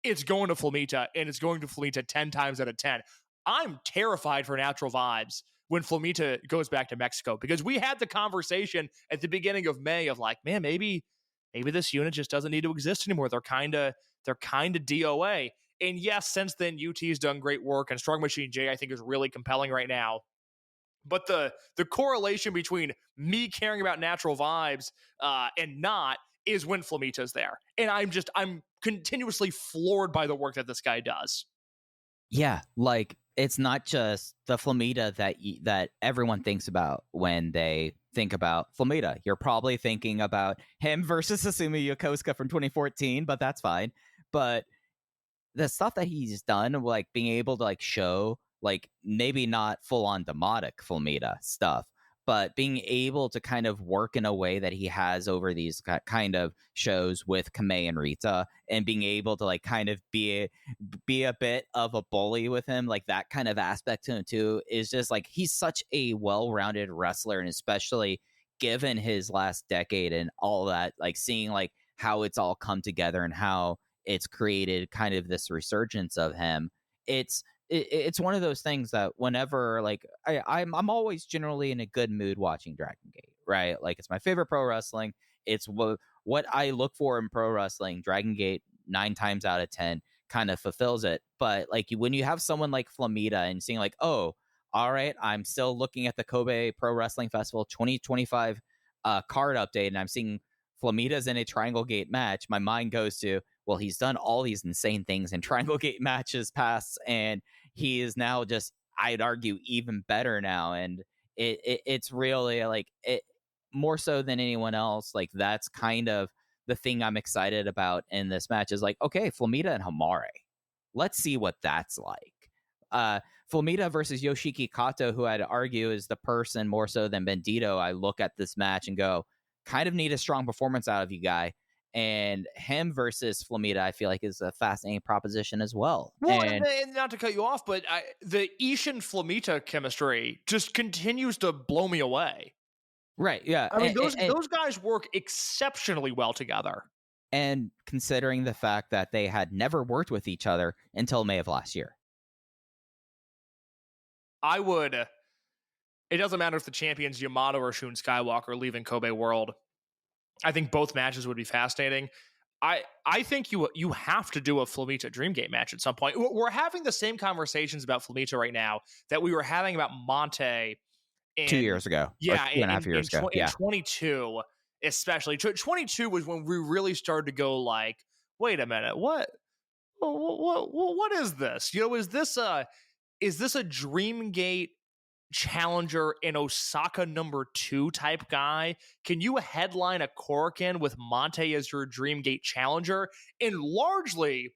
it's going to Flamita, and it's going to Flamita 10 times out of 10. I'm terrified for Natural Vibes when Flamita goes back to Mexico, because we had the conversation at the beginning of May of like, man, maybe this unit just doesn't need to exist anymore. They're kind of DOA. And yes, since then, UT's done great work, and Strong Machine J, I think, is really compelling right now. But the correlation between me caring about Natural Vibes and not is when Flamita's there. And I'm continuously floored by the work that this guy does. Yeah, like it's not just the Flamita that everyone thinks about when they think about Flamita. You're probably thinking about him versus Susumu Yokosuka from 2014, but that's fine. But the stuff that he's done, like being able to like show, like maybe not full on demotic Flamita stuff, but being able to kind of work in a way that he has over these kind of shows with Kamei and Rita, and being able to like kind of be a bit of a bully with him, like that kind of aspect to him too, is just like he's such a well-rounded wrestler. And especially given his last decade and all that, like seeing like how it's all come together and how it's created kind of this resurgence of him. It's one of those things that whenever like I'm always generally in a good mood watching Dragongate, right? Like it's my favorite pro wrestling. It's what I look for in pro wrestling. Dragongate 9 times out of 10 kind of fulfills it. But like when you have someone like Flamita and seeing like, oh, all right, I'm still looking at the Kobe Pro Wrestling Festival 2025 card update, and I'm seeing Flamita's in a Triangle Gate match, my mind goes to, well, he's done all these insane things in Triangle Gate matches past, and he is now just, I'd argue, even better now. And it's really like it more so than anyone else. Like that's kind of the thing I'm excited about in this match is like, okay, Flamita and Hamare, let's see what that's like. Flamita versus Yoshiki Kato, who I'd argue is the person more so than Bandito. I look at this match and go, kind of need a strong performance out of you, guy. And him versus Flamita, I feel like, is a fascinating proposition as well. Well, and not to cut you off, but the Ishin Flamita chemistry just continues to blow me away. Right, yeah. I mean, those guys work exceptionally well together. And considering the fact that they had never worked with each other until May of last year. It doesn't matter if the champion's Yamato or Shun Skywalker leaving Kobe World. I think both matches would be fascinating. I think you have to do a Flamita Dreamgate match at some point. We're having the same conversations about Flamita right now that we were having about Monte 2 years ago. Yeah, 2.5 years ago. In 22. especially 22 was when we really started to go like, wait a minute, what is this? Is this a Dreamgate challenger in Osaka #2 type guy? Can you headline a Korakuen with Monte as your Dreamgate challenger? And largely,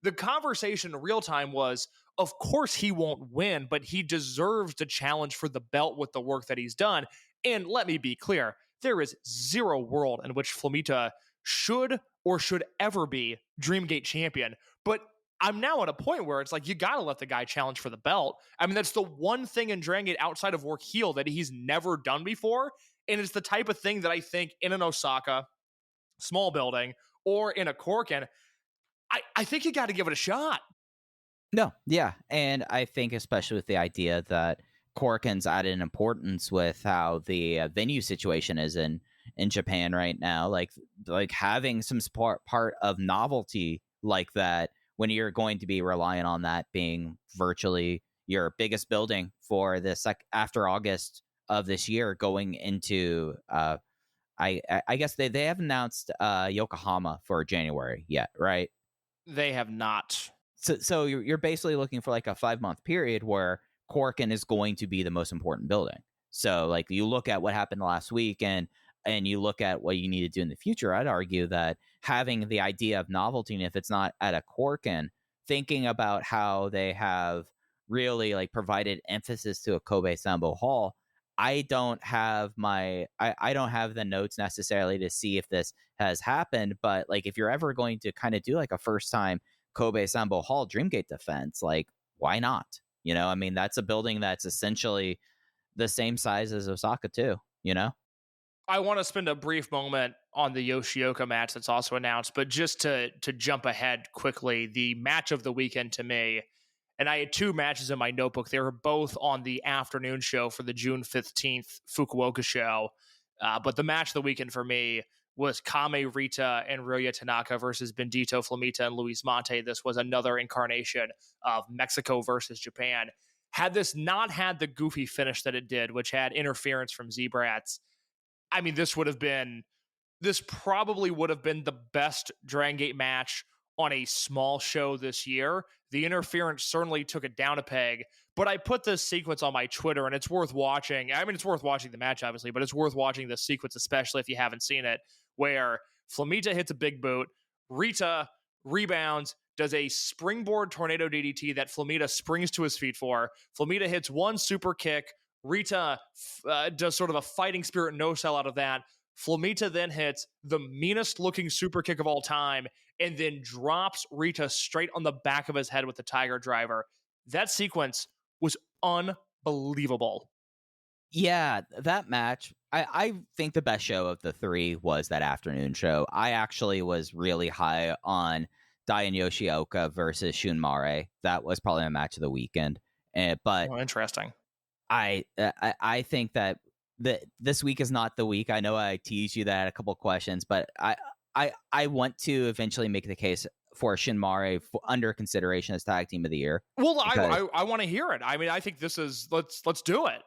the conversation in real time was, of course he won't win, but he deserves to challenge for the belt with the work that he's done. And let me be clear, there is zero world in which Flamita should or should ever be Dreamgate champion. But I'm now at a point where it's like, you got to let the guy challenge for the belt. I mean, that's the one thing in Dragon Gate outside of work heel that he's never done before. And it's the type of thing that I think in an Osaka small building or in a Korakuen, I think you got to give it a shot. No, yeah. And I think especially with the idea that Korakuen's added an importance with how the venue situation is in Japan right now, like having some part of novelty like that when you're going to be relying on that being virtually your biggest building for this after August of this year going into I guess they haven't announced Yokohama for January yet, right? They have not. So you're basically looking for like a 5-month period where Korakuen is going to be the most important building. So like you look at what happened last week and you look at what you need to do in the future, I'd argue that having the idea of novelty, and if it's not at a Korakuen, thinking about how they have really like provided emphasis to a Kobe Sambo Hall. I don't have the notes necessarily to see if this has happened, but like if you're ever going to kind of do like a first time Kobe Sambo Hall Dreamgate defense, like why not? You know, I mean, that's a building that's essentially the same size as Osaka too, you know? I want to spend a brief moment on the Yoshioka match that's also announced, but just to jump ahead quickly, the match of the weekend to me, and I had two matches in my notebook. They were both on the afternoon show for the June 15th Fukuoka show. But the match of the weekend for me was Kame Rita and Ryoya Tanaka versus Bendito Flamita and Luis Mate. This was another incarnation of Mexico versus Japan. Had this not had the goofy finish that it did, which had interference from Z-Brats, I mean, this probably would have been the best Dragon Gate match on a small show this year. The interference certainly took it down a peg, but I put this sequence on my Twitter and it's worth watching. I mean, it's worth watching the match, obviously, but it's worth watching the sequence, especially if you haven't seen it, where Flamita hits a big boot, Rita rebounds, does a springboard tornado DDT that Flamita springs to his feet for. Flamita hits one super kick. Rita does sort of a fighting spirit no-sell out of that. Flamita then hits the meanest looking super kick of all time and then drops Rita straight on the back of his head with the Tiger Driver. That sequence was unbelievable. Yeah, that match, I think the best show of the three was that afternoon show. I actually was really high on Dayan Yoshioka versus Shun Mare. That was probably my match of the weekend. But interesting. I think that this week is not the week. I know I teased you that a couple of questions, but I want to eventually make the case for Shin Mare under consideration as tag team of the year. Well, I want to hear it. I mean, I think this is let's do it.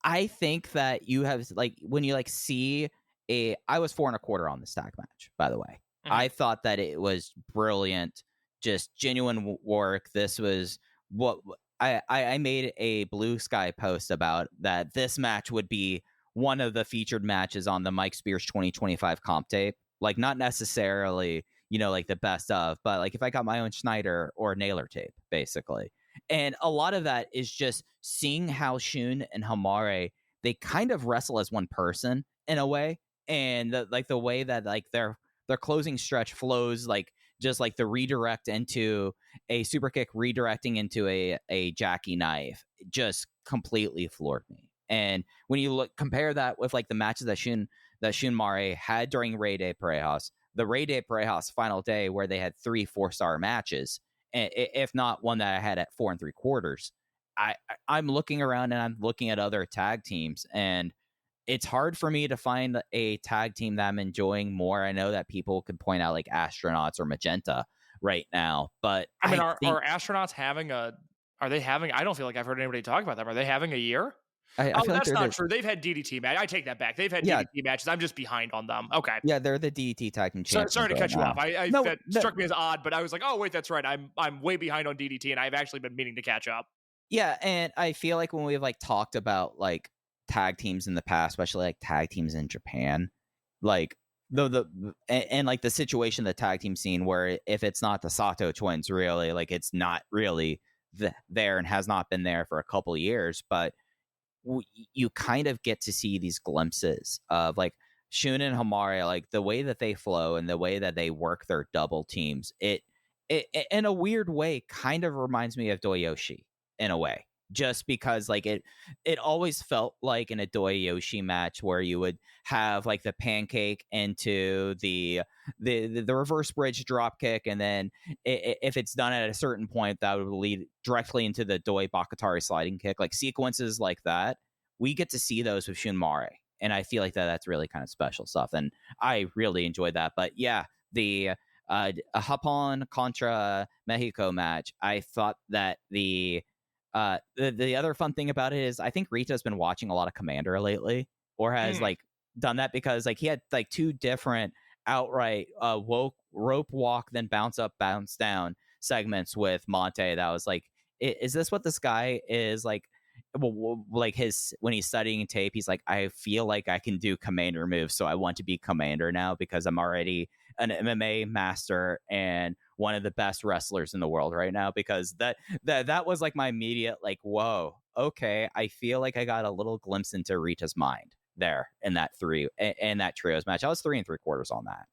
I think that you have like when you like see I was 4 1/4 on this tag match, by the way. Mm-hmm. I thought that it was brilliant, just genuine work. This was what I made a Blue Sky post about that this match would be one of the featured matches on the Mike Spears 2025 comp tape. Like not necessarily, like the best of, but like if I got my own Schneider or Naylor tape, basically. And a lot of that is just seeing how Shun and Hamare, they kind of wrestle as one person in a way. And the way that like their closing stretch flows, like just like the redirect into a super kick, redirecting into a Jackie knife, just completely floored me. And when you compare that with like the matches that Shun Mare had during Rey de Parejas, the Rey de Parejas final day where they had 3 4-star matches, if not one that I had at 4 3/4, I'm looking around and I'm looking at other tag teams, and it's hard for me to find a tag team that I'm enjoying more. I know that people could point out like Astronauts or Magenta right now, but I mean, are Astronauts having I don't feel like I've heard anybody talk about them. Are they having a year? I feel like that's they're not true. They've had DDT match. I take that back. They've had DDT matches. I'm just behind on them. Okay. Yeah, they're the DDT tag team champions. Sorry to cut you off. That No. struck me as odd, but I was like, oh wait, that's right. I'm way behind on DDT, and I've actually been meaning to catch up. Yeah, and I feel like when we've like talked about like tag teams in the past, especially like tag teams in Japan, like and like the situation, the tag team scene, where if it's not the Sato twins, really, like it's not really there and has not been there for a couple years, but you kind of get to see these glimpses of like Shun and Hamare, like the way that they flow and the way that they work their double teams. It in a weird way kind of reminds me of Doyoshi in a way, just because like it always felt like in a Doyoshi match where you would have like the pancake into the reverse bridge drop kick, and then if it's done at a certain point, that would lead directly into the Doi Bakatari sliding kick. Like sequences like that, we get to see those with Shun Mare, and I feel like that's really kind of special stuff, and I really enjoyed that. But yeah, the Japon contra Mexico match, I thought that the other fun thing about it is I think Rita's been watching a lot of Commander lately, or has like done that, because like he had like two different outright rope walk then bounce up bounce down segments with Monte. That was like, is this what this guy is like? Like his, when he's studying tape, he's like, I feel like I can do Commander moves, so I want to be Commander now because I'm already an MMA master and one of the best wrestlers in the world right now. Because that was like my immediate like, whoa, okay, I feel like I got a little glimpse into Rita's mind there in that trios match. I was 3 3/4 on that.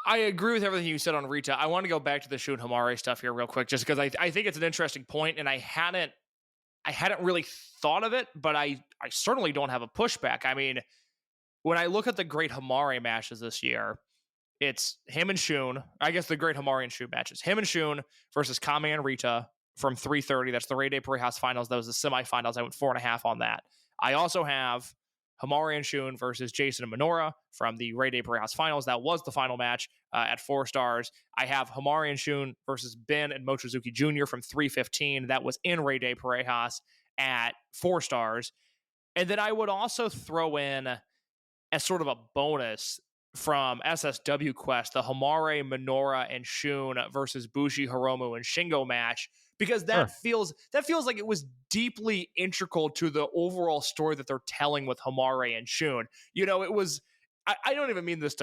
I agree with everything you said on Rita. I want to go back to the Shun Hamare stuff here real quick, just because I think it's an interesting point, and I hadn't really thought of it, but I certainly don't have a pushback. I mean, when I look at the great Hamare matches this year, it's him and Shun. I guess the great Hamare and Shun matches. Him and Shun versus Kame and Rita from 3:30. That's the Ray Day Parejas finals. That was the semifinals. I went 4.5 on that. I also have Hamare and Shun versus Jason and Minoura from the Ray Day Parejas finals. That was the final match at 4 stars. I have Hamare and Shun versus Ben and Mochizuki Jr. from 3:15. That was in Ray Day Parejas at 4 stars. And then I would also throw in, as sort of a bonus, from SSW Quest, the Hamare, Minoura, and Shun versus Bushi, Hiromu, and Shingo match, because that feels like it was deeply integral to the overall story that they're telling with Hamare and Shun. You know, it was, I don't even mean this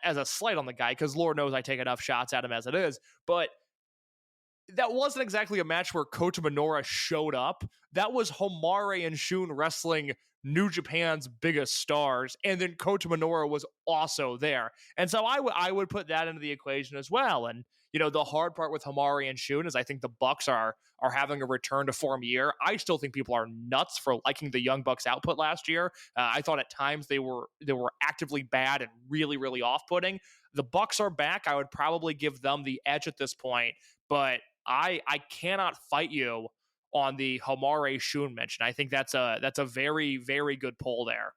as a slight on the guy, because Lord knows I take enough shots at him as it is, but that wasn't exactly a match where Kota Minoura showed up. That was Hamare and Shun wrestling New Japan's biggest stars, and then Kota Minoura was also there. And so I would put that into the equation as well. And, you know, the hard part with Hamare and Shun is I think the Bucks are having a return to form year. I still think people are nuts for liking the Young Bucks output last year. I thought at times they were actively bad and really, really off-putting. The Bucks are back. I would probably give them the edge at this point, but I cannot fight you on the Hamare Shun mention. I think that's a very, very good pull there.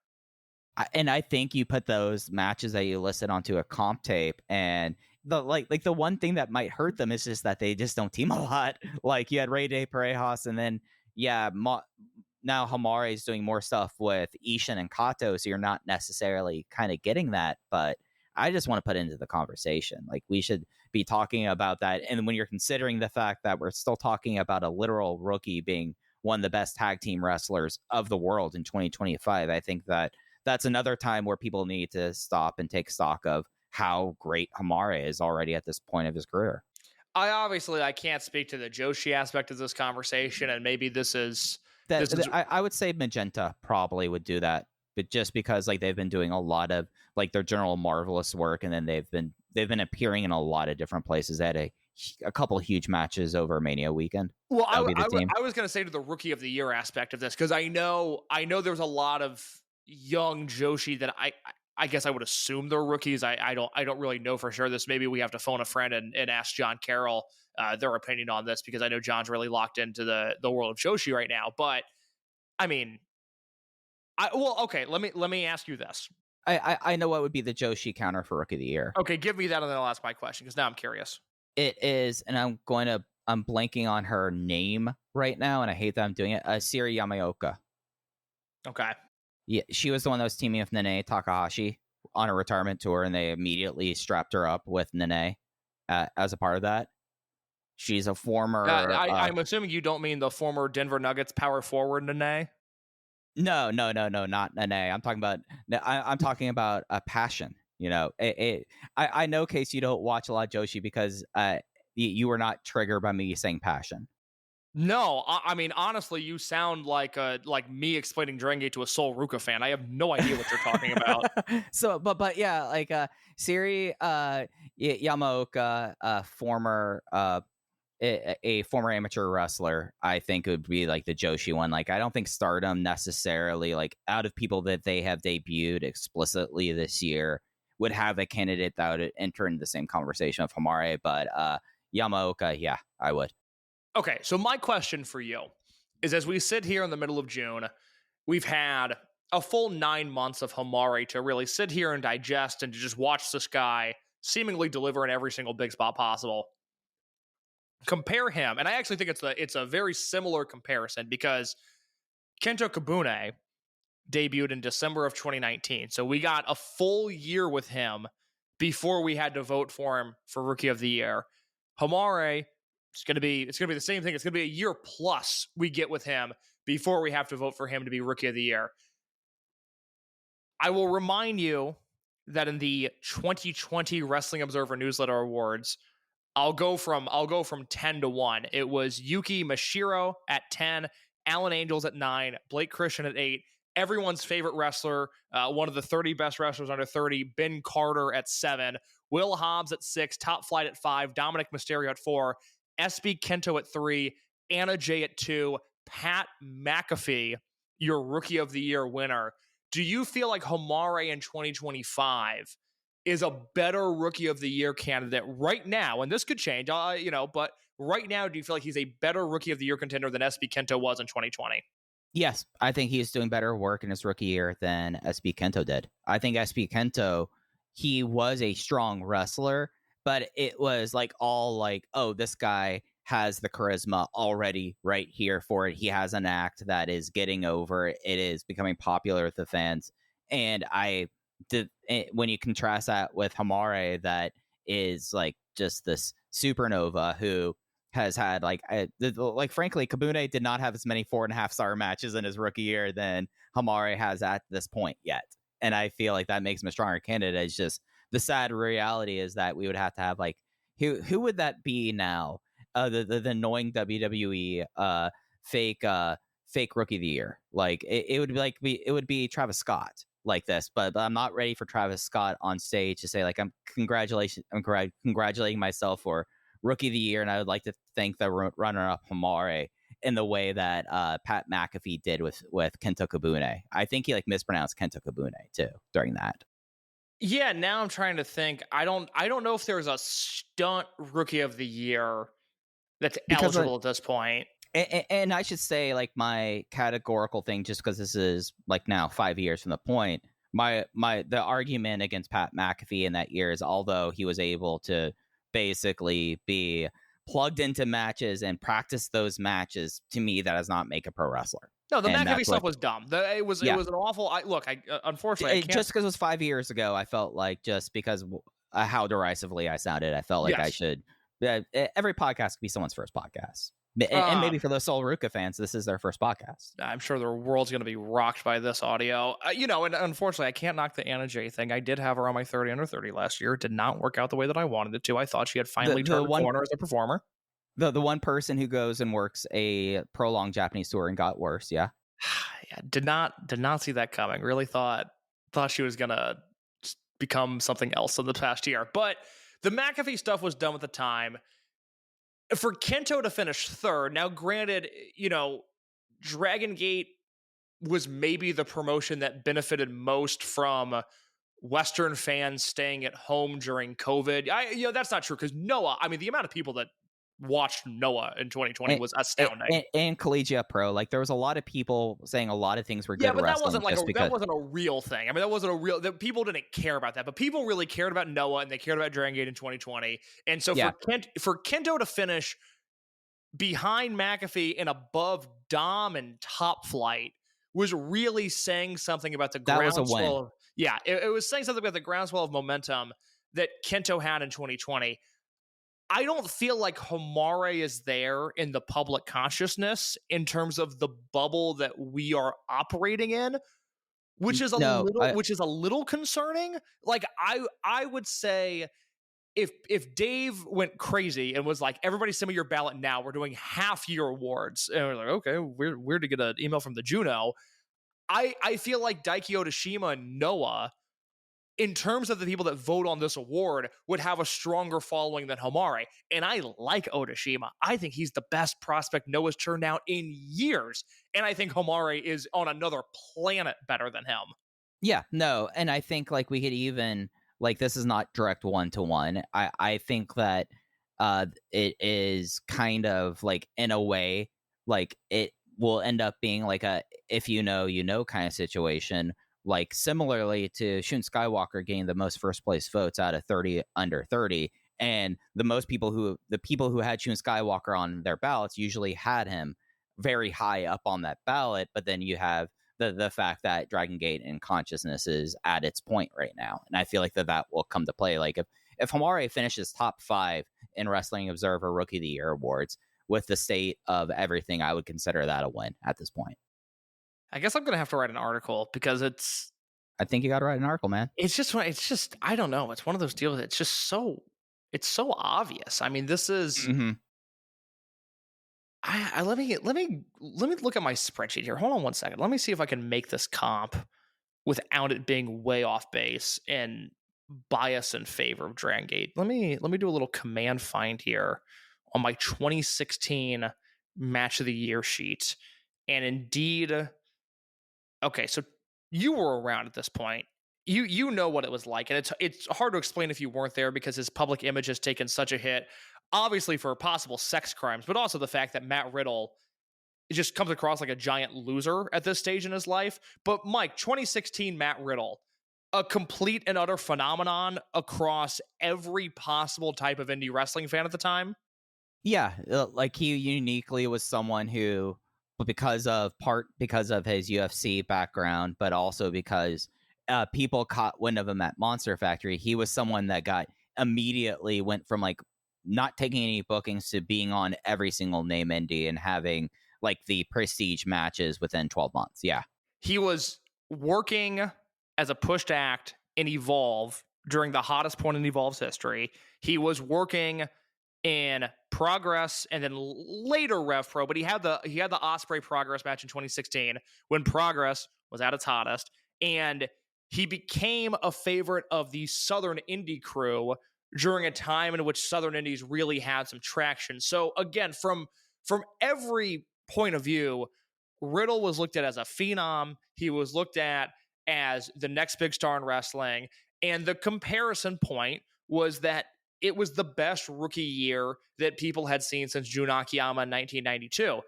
And I think you put those matches that you listed onto a comp tape, and the like the one thing that might hurt them is just that they just don't team a lot. Like you had Ray Day Parejas, and then now Hamare is doing more stuff with Ishin and Kato, so you're not necessarily kind of getting that. But I just want to put it into the conversation. Like we should be talking about that. And when you're considering the fact that we're still talking about a literal rookie being one of the best tag team wrestlers of the world in 2025, I think that's another time where people need to stop and take stock of how great Hamare is already at this point of his career. I can't speak to the Joshi aspect of this conversation, and maybe I would say Magenta probably would do that, but just because like they've been doing a lot of like their general marvelous work, and then they've been appearing in a lot of different places. They had a couple of huge matches over Mania weekend. Well, I was going to say to the Rookie of the Year aspect of this, because I know there's a lot of young Joshi that I guess I would assume they're rookies. I don't really know for sure. Maybe we have to phone a friend and ask John Carroll their opinion on this, because I know John's really locked into the world of Joshi right now. But I mean, let me ask you this. I know what would be the Joshi counter for Rookie of the Year. Okay, give me that, and then I'll ask my question, because now I'm curious. It is, and I'm blanking on her name right now, and I hate that I'm doing it. Siri Yamaoka. Okay. Yeah, she was the one that was teaming with Nene Takahashi on a retirement tour, and they immediately strapped her up with Nene as a part of that. She's a former. I'm assuming you don't mean the former Denver Nuggets power forward Nene. No, not Nene. I'm talking about. I'm talking about a passion. You know, I know, Case, you don't watch a lot of Joshi because you were not triggered by me saying passion. No, I mean, honestly, you sound like me explaining Dragongate to a Seoul Ruka fan. I have no idea what you're talking about. So, but yeah, like Siri Yamaoka, former a former amateur wrestler, I think would be like the Joshi one. Like, I don't think Stardom necessarily, like, out of people that they have debuted explicitly this year, would have a candidate that would enter into the same conversation of Hamare. But Yamaoka, yeah, I would. Okay, so my question for you is, as we sit here in the middle of June, we've had a full 9 months of Hamare to really sit here and digest and to just watch this guy seemingly deliver in every single big spot possible. Compare him, and I actually think it's a very similar comparison because Kento Kobune debuted in December of 2019. So we got a full year with him before we had to vote for him for Rookie of the Year. Hamare, it's gonna be the same thing. It's gonna be a year plus we get with him before we have to vote for him to be Rookie of the Year. I will remind you that in the 2020 Wrestling Observer Newsletter Awards, I'll go from 10 to 1. It was Yuki Mashiro at 10, Alan Angels at 9, Blake Christian at 8, everyone's favorite wrestler, one of the 30 best wrestlers under 30, Ben Carter at 7, Will Hobbs at 6, Top Flight at 5, Dominic Mysterio at 4, SB Kento at 3, Anna Jay at 2, Pat McAfee, your Rookie of the Year winner. Do you feel like Hamare in 2025 is a better Rookie of the Year candidate right now? And this could change, but right now, do you feel like he's a better Rookie of the Year contender than SB Kento was in 2020? Yes, I think he's doing better work in his rookie year than SB Kento did. I think SB Kento, he was a strong wrestler, but it was like all like, oh, this guy has the charisma already right here for it. He has an act that is getting over. It is becoming popular with the fans. And when you contrast that with Hamare, that is like just this supernova who has had frankly, Kobune did not have as many 4.5-star matches in his rookie year than Hamare has at this point yet. And I feel like that makes him a stronger candidate. It's just the sad reality is that we would have to have like, who would that be now? The annoying WWE fake Rookie of the Year. Like it would be Travis Scott like this, but I'm not ready for Travis Scott on stage to say like I'm congratulating myself for Rookie of the Year, and I would like to thank the runner-up Hamare in the way that Pat McAfee did with Kento Kobune. I think he like mispronounced Kento Kobune too during that. Yeah, now I'm trying to think. I don't know if there's a stunt Rookie of the Year that's eligible at this point. And I should say, like, my categorical thing, just because this is like now 5 years from the point, the argument against Pat McAfee in that year is, although he was able to basically be plugged into matches and practice those matches, to me that does not make a pro wrestler. No, the McAfee stuff was dumb. It was an awful. Unfortunately, just because it was 5 years ago, I felt like, just because how derisively I sounded, I felt like I should. Every podcast could be someone's first podcast. And maybe for the Seoul Ruka fans, this is their first podcast. I'm sure their world's going to be rocked by this audio. And unfortunately, I can't knock the Anna Jay thing. I did have her on my 30 under 30 last year. It did not work out the way that I wanted it to. I thought she had finally turned the corner as a performer. The one person who goes and works a prolonged Japanese tour and got worse, yeah. Yeah, did not see that coming. Really thought she was going to become something else in the past year. But the McAfee stuff was done at the time. For Kento to finish third, now granted, Dragongate was maybe the promotion that benefited most from Western fans staying at home during COVID. That's not true, because Noah, the amount of people that watched Noah in 2020 was astounding. And Collegiate Pro, like, there was a lot of people saying a lot of things were good. Yeah, but that wasn't a real thing. That wasn't a real. That people didn't care about that, but people really cared about Noah, and they cared about Dragongate in 2020. And so for Kento to finish behind McAfee and above Dom and Top Flight was really saying something about the That was a win. groundswell. Yeah, it was saying something about the groundswell of momentum that Kento had in 2020. I don't feel like Homare is there in the public consciousness in terms of the bubble that we are operating in, which is a little concerning. Like I would say if Dave went crazy and was like, everybody send me your ballot now, we're doing half year awards, and we're like, okay, we're to get an email from the Juno. I feel like Daiki Otoshima and Noah, in terms of the people that vote on this award, would have a stronger following than Homare. And I like Otoshima. I think he's the best prospect Noah's turned out in years. And I think Homare is on another planet better than him. Yeah, no. And I think like we could even, like, this is not direct one-to-one. I think that it is kind of like, in a way, like it will end up being like a if you know kind of situation. Like similarly to Shun Skywalker getting the most first place votes out of 30 under 30, and the people who had Shun Skywalker on their ballots usually had him very high up on that ballot. But then you have the fact that Dragongate and consciousness is at its point right now, and I feel like that will come to play. Like if Homare finishes top 5 in Wrestling Observer Rookie of the Year awards with the state of everything, I would consider that a win at this point. I guess I'm going to have to write an article because I think you got to write an article, man. It's just, I don't know. It's one of those deals. It's so obvious. I mean, this is, let me look at my spreadsheet here. Hold on one second. Let me see if I can make this comp without it being way off base and bias in favor of Dragongate. Let me do a little command find here on my 2016 match of the year sheet. And indeed, okay, so you were around at this point. You know what it was like, and it's hard to explain if you weren't there because his public image has taken such a hit, obviously for possible sex crimes, but also the fact that Matt Riddle just comes across like a giant loser at this stage in his life. But Mike, 2016 Matt Riddle, a complete and utter phenomenon across every possible type of indie wrestling fan at the time. Yeah, like he uniquely was someone who, because of his UFC background, but also because people caught wind of him at Monster Factory, he was someone that immediately went from like not taking any bookings to being on every single name indie and having like the prestige matches within 12 months. Yeah. He was working as a pushed act in Evolve during the hottest point in Evolve's history. He was working in Progress and then later Rev Pro, but he had the Ospreay Progress match in 2016 when Progress was at its hottest, and he became a favorite of the Southern Indie crew during a time in which Southern Indies really had some traction. So again, from every point of view, Riddle was looked at as a phenom. He was looked at as the next big star in wrestling, and the comparison point was that it was the best rookie year that people had seen since Jun Akiyama in 1992.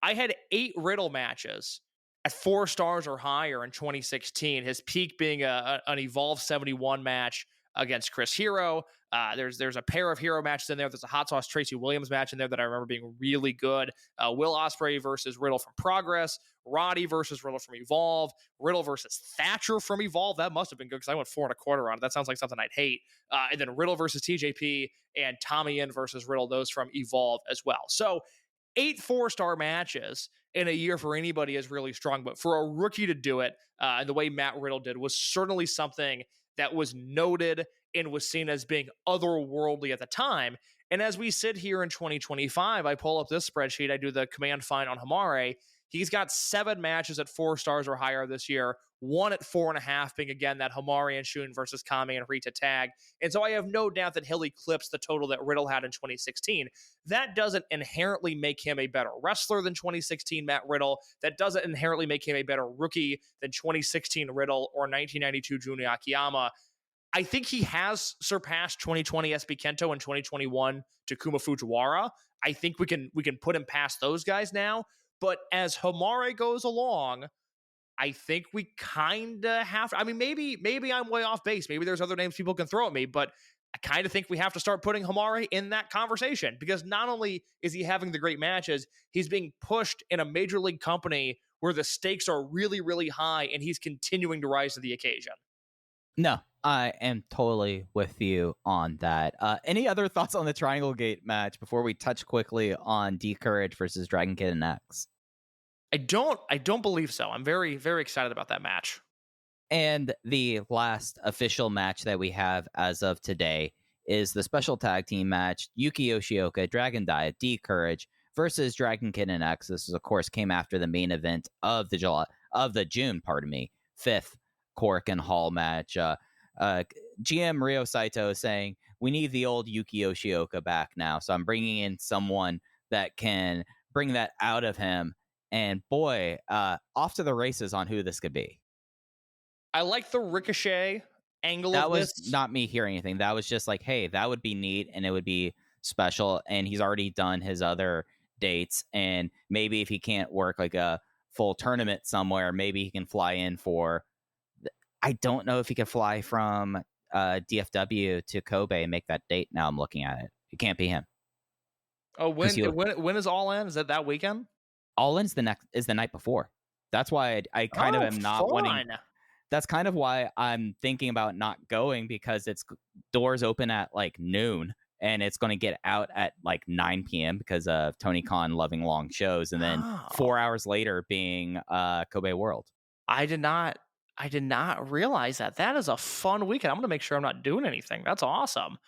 I had 8 Riddle matches at 4 stars or higher in 2016, his peak being an Evolve 71 match against Chris Hero. There's a pair of Hero matches in there. There's a Hot Sauce Tracy Williams match in there that I remember being really good. Will Ospreay versus Riddle from Progress. Roddy versus Riddle from Evolve. Riddle versus Thatcher from Evolve. That must have been good because I went 4 1/4 on it. That sounds like something I'd hate. And then Riddle versus TJP and Tommy Inn versus Riddle, those from Evolve as well. So 8 4-star matches in a year for anybody is really strong. But for a rookie to do it, and the way Matt Riddle did, was certainly something that was noted and was seen as being otherworldly at the time. And as we sit here in 2025, I pull up this spreadsheet, I do the command find on Homare. He's got 7 matches at 4 stars or higher this year, 1 at 4.5 being, again, that Homare and Shun versus Kami and Rita tag. And so I have no doubt that he'll eclipse the total that Riddle had in 2016. That doesn't inherently make him a better wrestler than 2016 Matt Riddle. That doesn't inherently make him a better rookie than 2016 Riddle or 1992 Jun Akiyama. I think he has surpassed 2020 SB Kento and 2021 Takuma Fujiwara. I think we can put him past those guys now. But as Homare goes along, I think we kind of have to. I mean, maybe I'm way off base. Maybe there's other names people can throw at me, but I kind of think we have to start putting Homare in that conversation because not only is he having the great matches, he's being pushed in a major league company where the stakes are really, really high and he's continuing to rise to the occasion. No, I am totally with you on that. Any other thoughts on the Triangle Gate match before we touch quickly on D Courage versus Dragongate and X? I don't believe so. I'm very, very excited about that match. And the last official match that we have as of today is the special tag team match: Yuki Yoshioka, Dragondai, D Courage versus Dragon Kid and X. This, of course, came after the main event of the June 5th Cork and Hall match. GM Ryo Saito is saying, we need the old Yuki Yoshioka back now. So I'm bringing in someone that can bring that out of him. And boy, off to the races on who this could be. I like the Ricochet angle That of was this. not me hearing anything. That was just like, hey, that would be neat and it would be special. And he's already done his other dates. And maybe if he can't work like a full tournament somewhere, maybe he can fly in for... I don't know if he could fly from DFW to Kobe and make that date. Now I'm looking at it. It can't be him. Oh, when is All In? Is that weekend? All In's the night before. That's why I kind of am not wanting. That's kind of why I'm thinking about not going, because it's doors open at like noon and it's going to get out at like 9 p.m. because of Tony Khan loving long shows, and then 4 hours later being Kobe World. I did not realize that. That is a fun weekend. I'm going to make sure I'm not doing anything. That's awesome.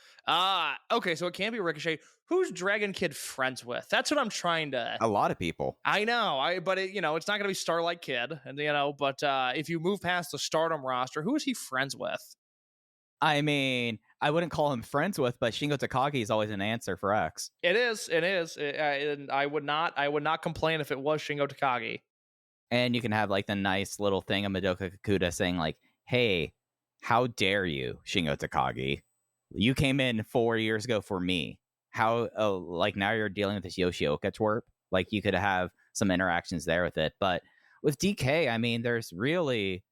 Okay, so it can't be Ricochet. Who's Dragon Kid friends with? That's what I'm trying to... A lot of people. I know, but it's not going to be Starlight Kid, and but if you move past the Stardom roster, who is he friends with? I mean, I wouldn't call him friends with, but Shingo Takagi is always an answer for X. It is. And I would not complain if it was Shingo Takagi. And you can have like the nice little thing of Madoka Kakuta saying like, hey, how dare you, Shingo Takagi? You came in 4 years ago for me. How, like now you're dealing with this Yoshioka twerp? Like you could have some interactions there with it. But with DK, I mean, there's really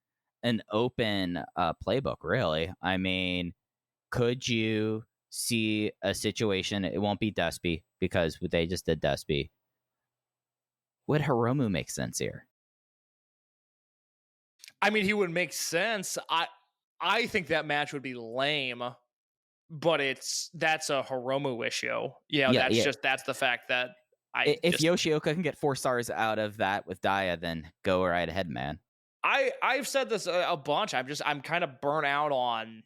an open playbook, really. I mean, could you see a situation? It won't be Despy because they just did Despy. Would Hiromu make sense here? I mean, he would make sense. I think that match would be lame, but that's a Hiromu issue. That's the fact that if Yoshioka can get 4 stars out of that with Daya, then go right ahead, man. I've said this a bunch. I'm kind of burnt out on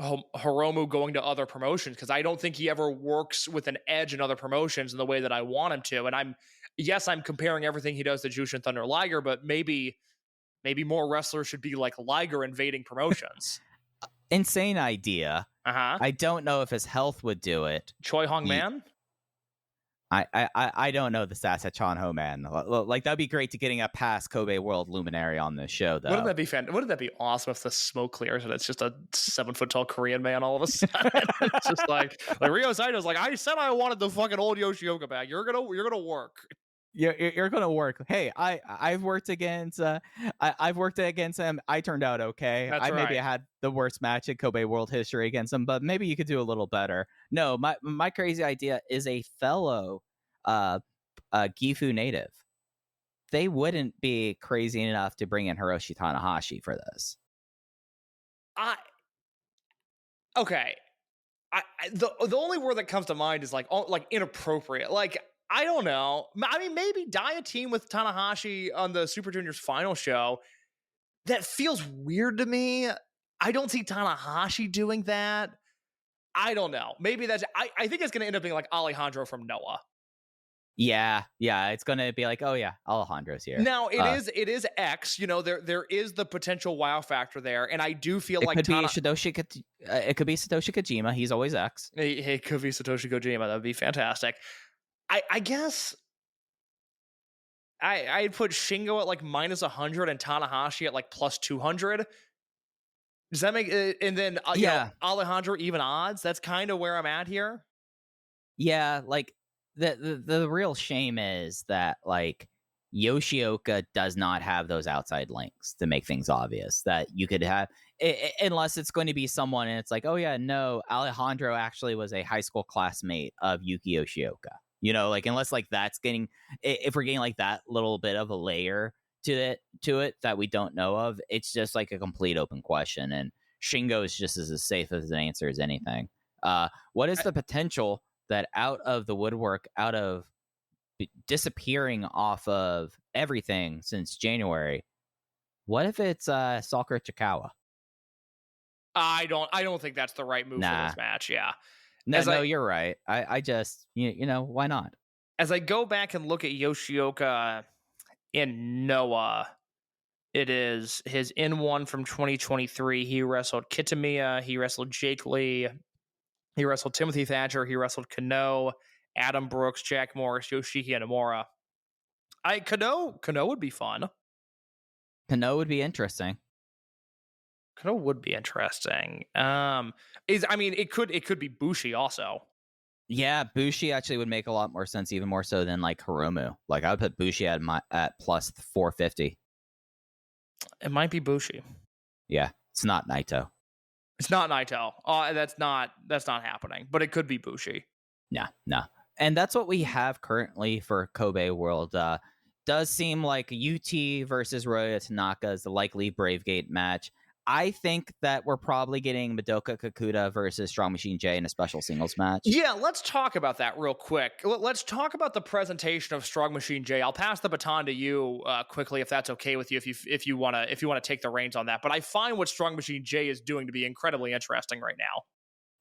Hiromu going to other promotions because I don't think he ever works with an edge in other promotions in the way that I want him to. And I'm comparing everything he does to Jushin Thunder Liger, but maybe more wrestlers should be like Liger invading promotions. Insane idea. I don't know if his health would do it. Choi Hong Man? I don't know the stats at Chon Ho Man. Like that'd be great to getting a past Kobe World luminary on this show, though. Wouldn't that be awesome if the smoke clears and it's just a 7-foot tall Korean man all of a sudden? It's just like Ryo Saito's like, I said I wanted the fucking old Yoshioka back. You're gonna work. You're gonna work. Hey, I've worked against him. I turned out okay. Maybe had the worst match in Kobe World history against him, but maybe you could do a little better. No, my crazy idea is a fellow Gifu native. They wouldn't be crazy enough to bring in Hiroshi Tanahashi for this. The only word that comes to mind is like inappropriate. Like, I don't know. I mean, maybe Daya team with Tanahashi on the Super Juniors final show. That feels weird to me. I don't see Tanahashi doing that. I don't know. Maybe that's... I think it's going to end up being like Alejandro from Noah. Yeah, it's going to be like, oh yeah, Alejandro's here. Now, it is X. There is the potential wow factor there, and I do feel like it could be Satoshi Kojima. He's always X. It could be Satoshi Kojima. That would be fantastic. I guess I'd put Shingo at like -100 and Tanahashi at like +200. Does that make it? And then Alejandro even odds. That's kind of where I'm at here. Yeah, like the real shame is that like Yoshioka does not have those outside links to make things obvious that you could have, unless it's going to be someone and it's like, oh yeah, no, Alejandro actually was a high school classmate of Yuki Yoshioka. Like unless like that's getting, if we're getting like that little bit of a layer to it that we don't know of. It's just like a complete open question, and Shingo is just as safe as an answer as anything. What is the potential that out of the woodwork, out of disappearing off of everything since January? What if it's Stalker Chikawa? I don't think that's the right move for this match. Yeah. No, you're right. I just you know, why not? As I go back and look at Yoshioka in Noah, it is his N1 from 2023. He wrestled Kitamiya. He wrestled Jake Lee. He wrestled Timothy Thatcher. He wrestled Kano, Adam Brooks, Jack Morris, Yoshiki Inamura. Kano would be fun. Kano would be interesting. Kano would be interesting. It could be Bushi also. Yeah, Bushi actually would make a lot more sense, even more so than like Hiromu. Like I would put Bushi at plus 450. It might be Bushi. Yeah, it's not Naito. It's not Naito. That's not happening. But it could be Bushi. No. And that's what we have currently for Kobe World. Does seem like UT versus Roya Tanaka is the likely Bravegate match. I think that we're probably getting Madoka Kakuta versus Strong Machine J in a special singles match. Yeah, let's talk about that real quick. Let's talk about the presentation of Strong Machine J. I'll pass the baton to you quickly, if that's okay with you, if you want to take the reins on that. But I find what Strong Machine J is doing to be incredibly interesting right now.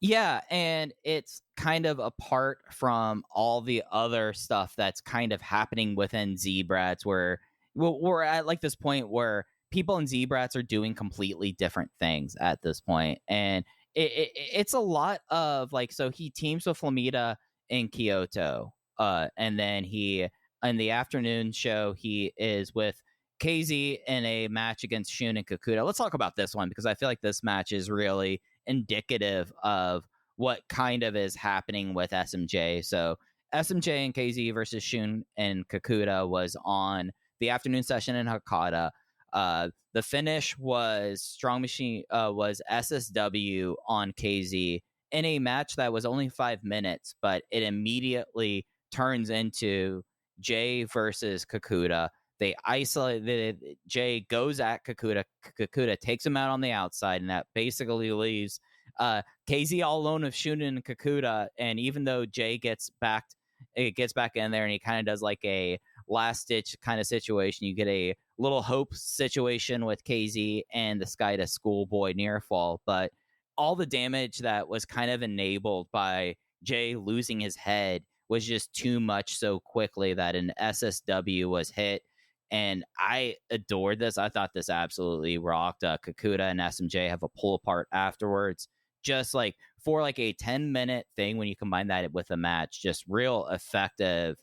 Yeah, and it's kind of apart from all the other stuff that's kind of happening within Z-Brats, where we're at like this point where people in Z-Brats are doing completely different things at this point. And it's a lot of like, so he teams with Flamita in Kyoto. And then he, in the afternoon show, he is with KZ in a match against Shun and Kakuta. Let's talk about this one because I feel like this match is really indicative of what kind of is happening with SMJ. So SMJ and KZ versus Shun and Kakuta was on the afternoon session in Hakata. The finish was Strong Machine was SSW on KZ in a match that was only 5 minutes, but it immediately turns into Jay versus Kakuta. They isolated. Jay goes at Kakuta. Kakuta takes him out on the outside, and that basically leaves KZ all alone with Shun and Kakuta. And even though Jay gets back in there, and he kind of does like a last ditch kind of situation, you get a little hope situation with KZ and the Sky to Schoolboy near fall. But all the damage that was kind of enabled by Jay losing his head was just too much so quickly that an SSW was hit. And I adored this. I thought this absolutely rocked. Kakuta and SMJ have a pull apart afterwards. Just like for like a 10-minute thing, when you combine that with a match, just real effective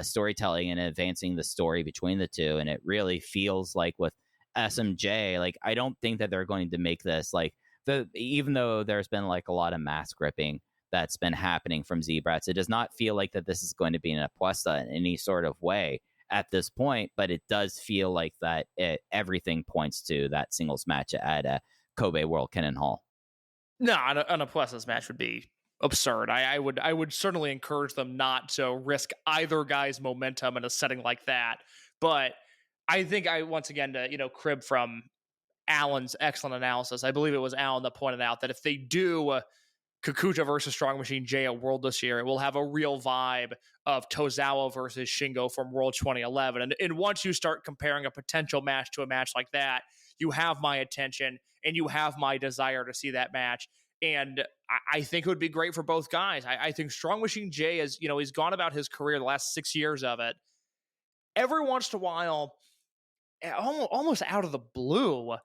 storytelling and advancing the story between the two. And it really feels like with SMJ, like I don't think that they're going to make this like even though there's been like a lot of mask gripping that's been happening from Z-Brats, it does not feel like that this is going to be an apuesta in any sort of way at this point, but it does feel like that everything points to that singles match at Kobe World Kenan Hall. No, an apuesta's match would be absurd. I would certainly encourage them not to risk either guy's momentum in a setting like that. But I think once again to crib from Alan's excellent analysis. I believe it was Alan that pointed out that if they do Kakuta versus Strong Machine J at World this year, it will have a real vibe of Tozawa versus Shingo from World 2011. And once you start comparing a potential match to a match like that, you have my attention and you have my desire to see that match. And I think it would be great for both guys. I think Strong Machine J is, he's gone about his career the last 6 years of it. Every once in a while, almost out of the blue,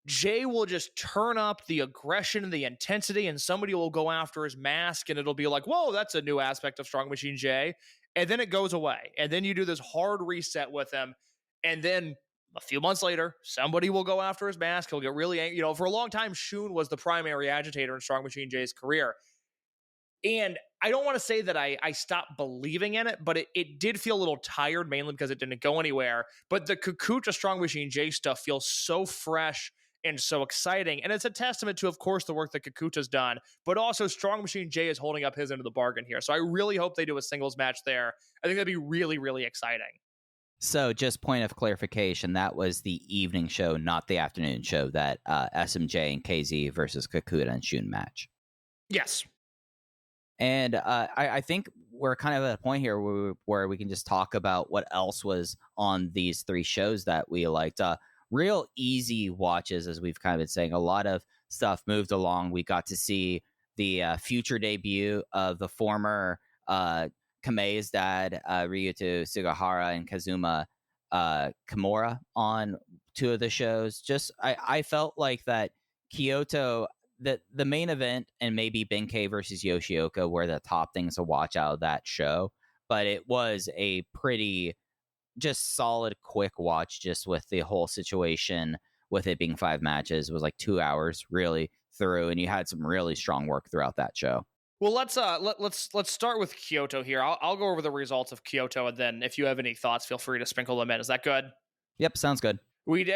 Jay will just turn up the aggression, the intensity, and somebody will go after his mask, and it'll be like, whoa, that's a new aspect of Strong Machine Jay. And then it goes away. And then you do this hard reset with him. And then a few months later, somebody will go after his mask. He'll get really angry. For a long time, Shun was the primary agitator in Strong Machine Jay's career. And I don't want to say that I stopped believing in it, but it did feel a little tired, mainly because it didn't go anywhere. But the Kakuta Strong Machine J stuff feels so fresh and so exciting. And it's a testament to, of course, the work that Kakuta's done, but also Strong Machine J is holding up his end of the bargain here. So I really hope they do a singles match there. I think that'd be really, really exciting. So, just point of clarification, that was the evening show, not the afternoon show, that SMJ and KZ versus Kakuta and Shun match. Yes. And I think we're kind of at a point here where we can just talk about what else was on these three shows that we liked. Real easy watches, as we've kind of been saying. A lot of stuff moved along. We got to see the future debut of the former Kamei's dad, Ryuto Sugahara, and Kazuma Kimura on two of the shows. Just I felt like that Kyoto, that the main event and maybe Benkei versus Yoshioka were the top things to watch out of that show. But it was a pretty just solid quick watch, just with the whole situation with it being 5 matches. It was like 2 hours really through, and you had some really strong work throughout that show. Well, let's start with Kyoto here. I'll go over the results of Kyoto, and then if you have any thoughts, feel free to sprinkle them in. Is that good? Yep, sounds good. We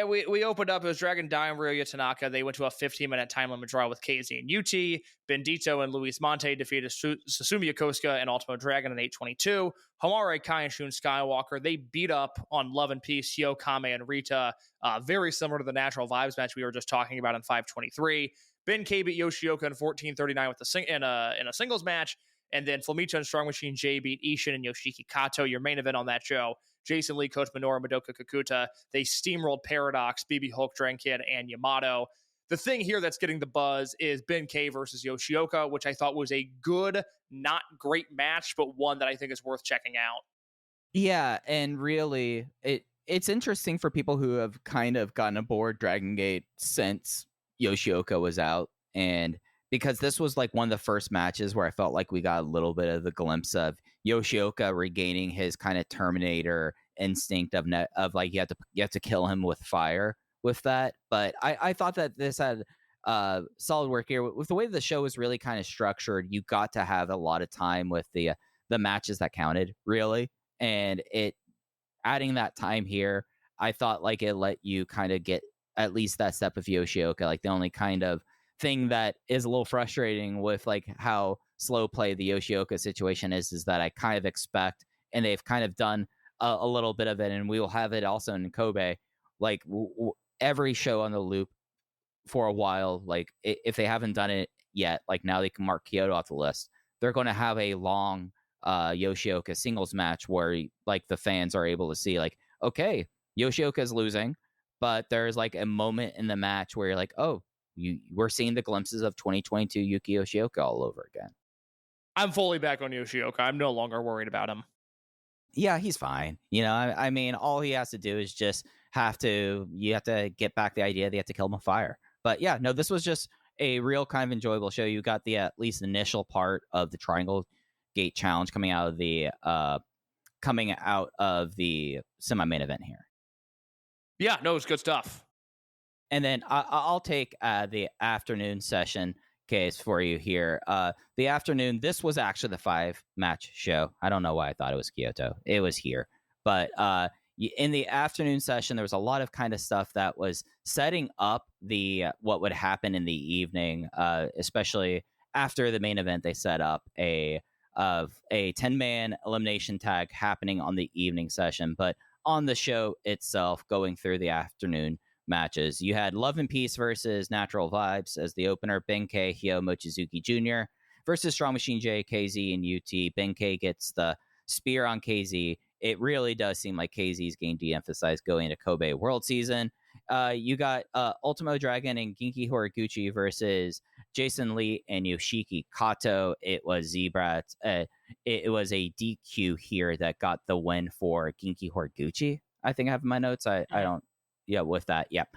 opened up. It was Dragon Dai and Ryoya Tanaka. They went to a 15-minute time limit draw with KZ and UT. Bendito and Luis Monte defeated Susumu Yokosuka and Ultimo Dragon in 8:22. Homare Kai and Shun Skywalker, they beat up on Love and Peace, Hyo Kame and Rita. Very similar to the Natural Vibes match we were just talking about in 5:23. Benkei beat Yoshioka in 14:39 with in a singles match. And then Flamita and Strong Machine J beat Ishin and Yoshiki Kato, your main event on that show. Jason Lee, Coach Minoru, Madoka Kakuta. They steamrolled Paradox, BB Hulk, Drenkid, and Yamato. The thing here that's getting the buzz is Benkei versus Yoshioka, which I thought was a good, not great match, but one that I think is worth checking out. Yeah, and really, it's interesting for people who have kind of gotten aboard Dragon Gate since Yoshioka was out, and because this was like one of the first matches where I felt like we got a little bit of the glimpse of Yoshioka regaining his kind of Terminator instinct of like you have to kill him with fire with that. But I thought that this had solid work here with the way the show was really kind of structured. You got to have a lot of time with the matches that counted really, and it adding that time here, I thought like it let you kind of get at least that step of Yoshioka. Like the only kind of thing that is a little frustrating with like how slow play the Yoshioka situation is that I kind of expect, and they've kind of done a little bit of it, and we will have it also in Kobe, like every show on the loop for a while. Like if they haven't done it yet, like now they can mark Kyoto off the list. They're going to have a long Yoshioka singles match where like the fans are able to see like, okay, Yoshioka's losing, but there's like a moment in the match where you're like, oh, we're seeing the glimpses of 2022 Yuki Yoshioka all over again. I'm fully back on Yoshioka. I'm no longer worried about him. Yeah, he's fine. You know, I mean, all he has to do is just you have to get back the idea they have to kill him with fire. But yeah, no, this was just a real kind of enjoyable show. You got the at least initial part of the Triangle Gate Challenge coming out of the semi-main event here. Yeah, no, it's good stuff. And then I'll take the afternoon session case for you here. The afternoon, this was actually the 5-match show. I don't know why I thought it was Kyoto. It was here. But in the afternoon session, there was a lot of kind of stuff that was setting up what would happen in the evening, especially after the main event. They set up a 10-man elimination tag happening on the evening session. But on the show itself, going through the afternoon matches, you had Love and Peace versus Natural Vibes as the opener. Benkei, Hyo, Mochizuki Jr. versus Strong Machine J, KZ, and UT. Benkei gets the spear on KZ. It really does seem like KZ's game de-emphasized going into Kobe World Season. You got Ultimo Dragon and Genki Horiguchi versus Jason Lee and Yoshiki Kato. It was Zebrat. It was a DQ here that got the win for Genki Horiguchi. I think I have in my notes. I don't. Yeah, with that, yep.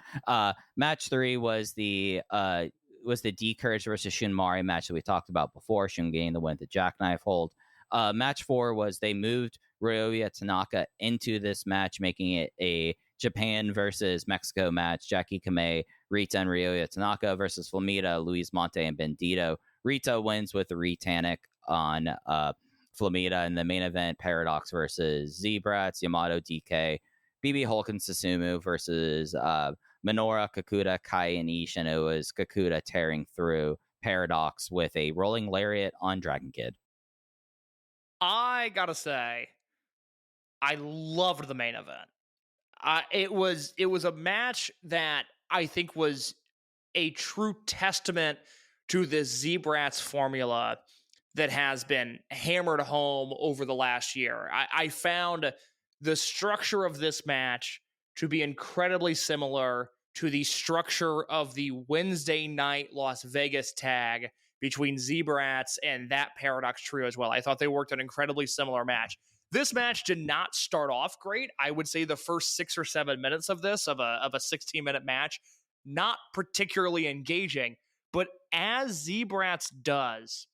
Match 3 was the D Courage versus Shun Mari match that we talked about before. Shun getting the win with the jackknife hold. Match 4 was they moved Ryoya Tanaka into this match, making it a Japan versus Mexico match. Jackie Kamei, Rita, and Ryoya Tanaka versus Flamita, Luis Monte, and Bendito. Rita wins with the Retanic on Flamita in the main event. Paradox versus Zebrats, Yamato, DK, BB Hulk and Susumu versus Minoru, Kakuta, Kai, and Ish, and it was Kakuta tearing through Paradox with a rolling lariat on Dragon Kid. I gotta say, I loved the main event. It was a match that I think was a true testament to this Zebrats formula that has been hammered home over the last year. I found the structure of this match to be incredibly similar to the structure of the Wednesday night Las Vegas tag between Zebrats and that Paradox trio as well. I thought they worked an incredibly similar match. This match did not start off great. I would say the first 6 or 7 minutes of this, of a 16-minute match, not particularly engaging. But as Zebrats does,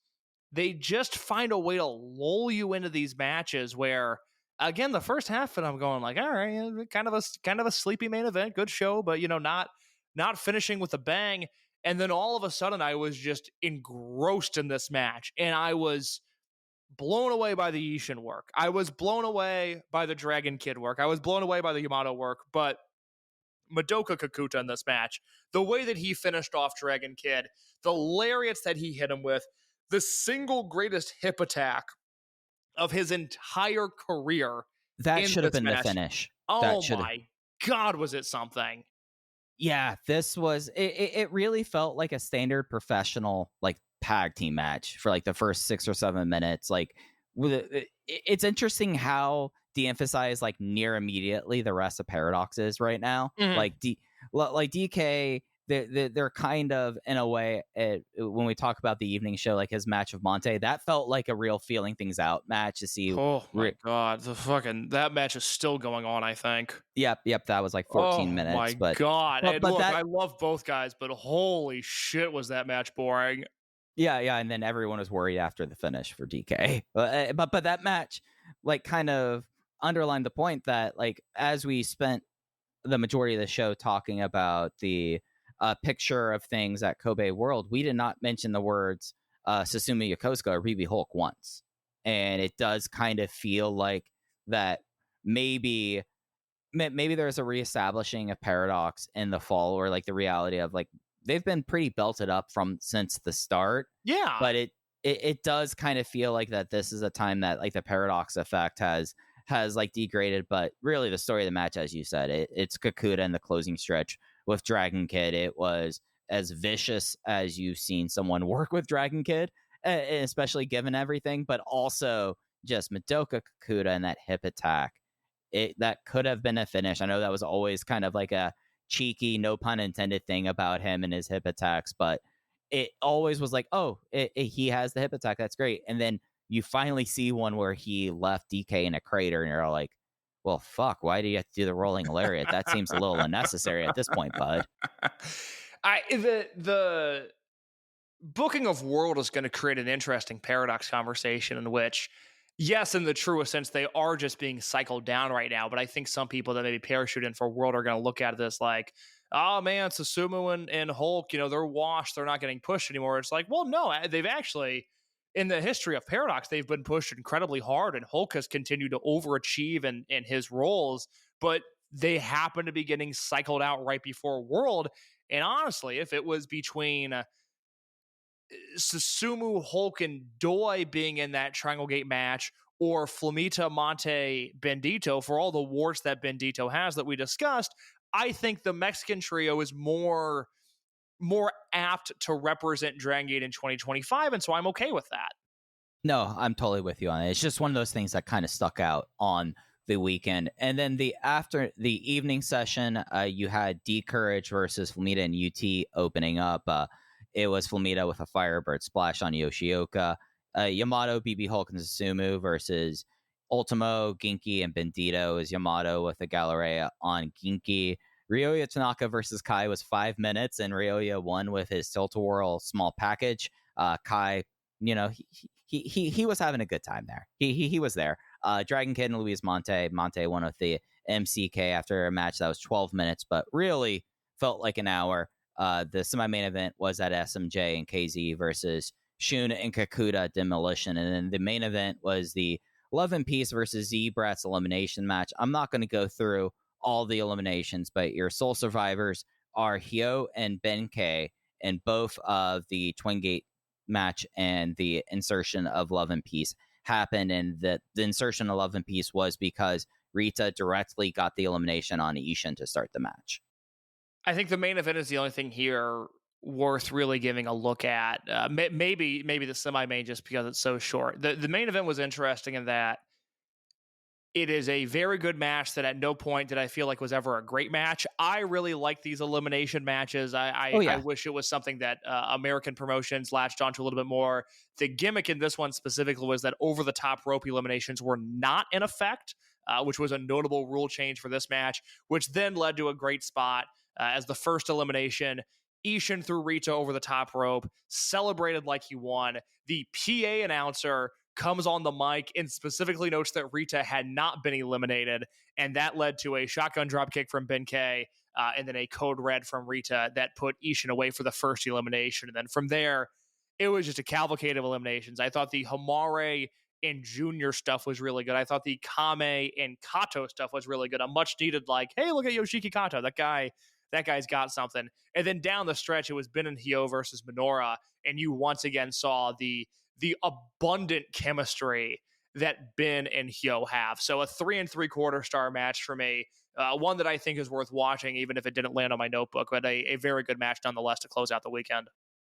they just find a way to lull you into these matches where, again, the first half and I'm going like, all right, kind of a sleepy main event, good show, but not finishing with a bang. And then all of a sudden I was just engrossed in this match, and I was blown away by the Ishin work. I was blown away by the Dragon Kid work. I was blown away by the Yamato work, but Madoka Kakuta in this match, the way that he finished off Dragon Kid, the lariats that he hit him with, the single greatest hip attack of his entire career. That should have been the finish. Oh my God, was it something? Yeah, this was, it really felt like a standard professional, like, tag team match for like the first 6 or 7 minutes. Like, it's interesting how de-emphasized like near immediately the rest of Paradox is right now. Like DK, they're kind of, in a way, when we talk about the evening show, like his match of Monte, that felt like a real feeling things out match to see. Oh my God, that match is still going on, I think. Yep, that was like 14 minutes. My but God, but look, that, I love both guys, but holy shit, was that match boring. Yeah, and then everyone was worried after the finish for DK. But that match, like, kind of underlined the point that, like, as we spent the majority of the show talking about the picture of things at Kobe World, we did not mention the words Susumu Yokosuka or BB Hulk once. And it does kind of feel like that maybe there's a reestablishing of Paradox in the fall, or like the reality of like, they've been pretty belted up since the start. Yeah. But it does kind of feel like that this is a time that like the Paradox effect has like degraded. But really the story of the match, as you said, it's Kakuta in the closing stretch with Dragon Kid. It was as vicious as you've seen someone work with Dragon Kid, especially given everything, but also just Madoka Kakuta and that hip attack. That could have been a finish. I know that was always kind of like a cheeky, no pun intended thing about him and his hip attacks, but it always was like, oh, he has the hip attack, that's great. And then you finally see one where he left DK in a crater, and you're like, well, fuck, why do you have to do the rolling lariat? That seems a little unnecessary at this point, bud. The booking of World is going to create an interesting Paradox conversation in which, yes, in the truest sense, they are just being cycled down right now. But I think some people that maybe parachute in for World are going to look at this like, oh man, Susumu and Hulk, they're washed. They're not getting pushed anymore. It's like, well, no, they've actually, in the history of Paradox, they've been pushed incredibly hard, and Hulk has continued to overachieve in his roles, but they happen to be getting cycled out right before World. And honestly, if it was between Susumu, Hulk, and Doi being in that Dragongate match, or Flamita, Monte, Bendito, for all the warts that Bendito has that we discussed, I think the Mexican trio is more apt to represent Dragongate in 2025, and so I'm okay with that. No, I'm totally with you on it. It's just one of those things that kind of stuck out on the weekend. And then after the evening session, you had D Courage versus Flamita and UT opening up. It was Flamita with a Firebird splash on Yoshioka. Yamato, BB Hulk, and Susumu versus Ultimo, Ginki, and Bendito is Yamato with a Galleria on Ginki. Ryoya Tanaka versus Kai was 5 minutes, and Ryoya won with his Tilt-A-Whirl small package. Kai, he was having a good time there. He was there. Dragon Kid and Luis Monte won with the MCK after a match that was 12 minutes, but really felt like an hour. The semi-main event was at SMJ and KZ versus Shun and Kakuta Demolition. And then the main event was the Love and Peace versus Z-Brat's elimination match. I'm not going to go through all the eliminations, but your sole survivors are Hyo and Benkei, and both of the Twin Gate match and the insertion of Love and Peace happened. And the insertion of Love and Peace was because Rita directly got the elimination on Ishin to start the match. I think the main event is the only thing here worth really giving a look at. Maybe the semi-main, just because it's so short. The main event was interesting in that it is a very good match that at no point did I feel like was ever a great match. I really like these elimination matches. I wish it was something that American promotions latched onto a little bit more. The gimmick in this one specifically was that over-the-top rope eliminations were not in effect, which was a notable rule change for this match, which then led to a great spot as the first elimination. Ishin threw Rita over the top rope, celebrated like he won. The PA announcer comes on the mic and specifically notes that Rita had not been eliminated, and that led to a shotgun drop kick from Ben K, and then a code red from Rita that put Ishin away for the first elimination. And then from there, it was just a cavalcade of eliminations. I thought the Hamare and Junior stuff was really good. I thought the Kame and Kato stuff was really good. A much needed, like, hey, look at Yoshiki Kato. That guy's got something. And then down the stretch, it was Ben and Hyo versus Minoura, and you once again saw the abundant chemistry that Ben and Hyo have. So a 3 3/4 star match for me, one that I think is worth watching, even if it didn't land on my notebook, but a very good match nonetheless to close out the weekend.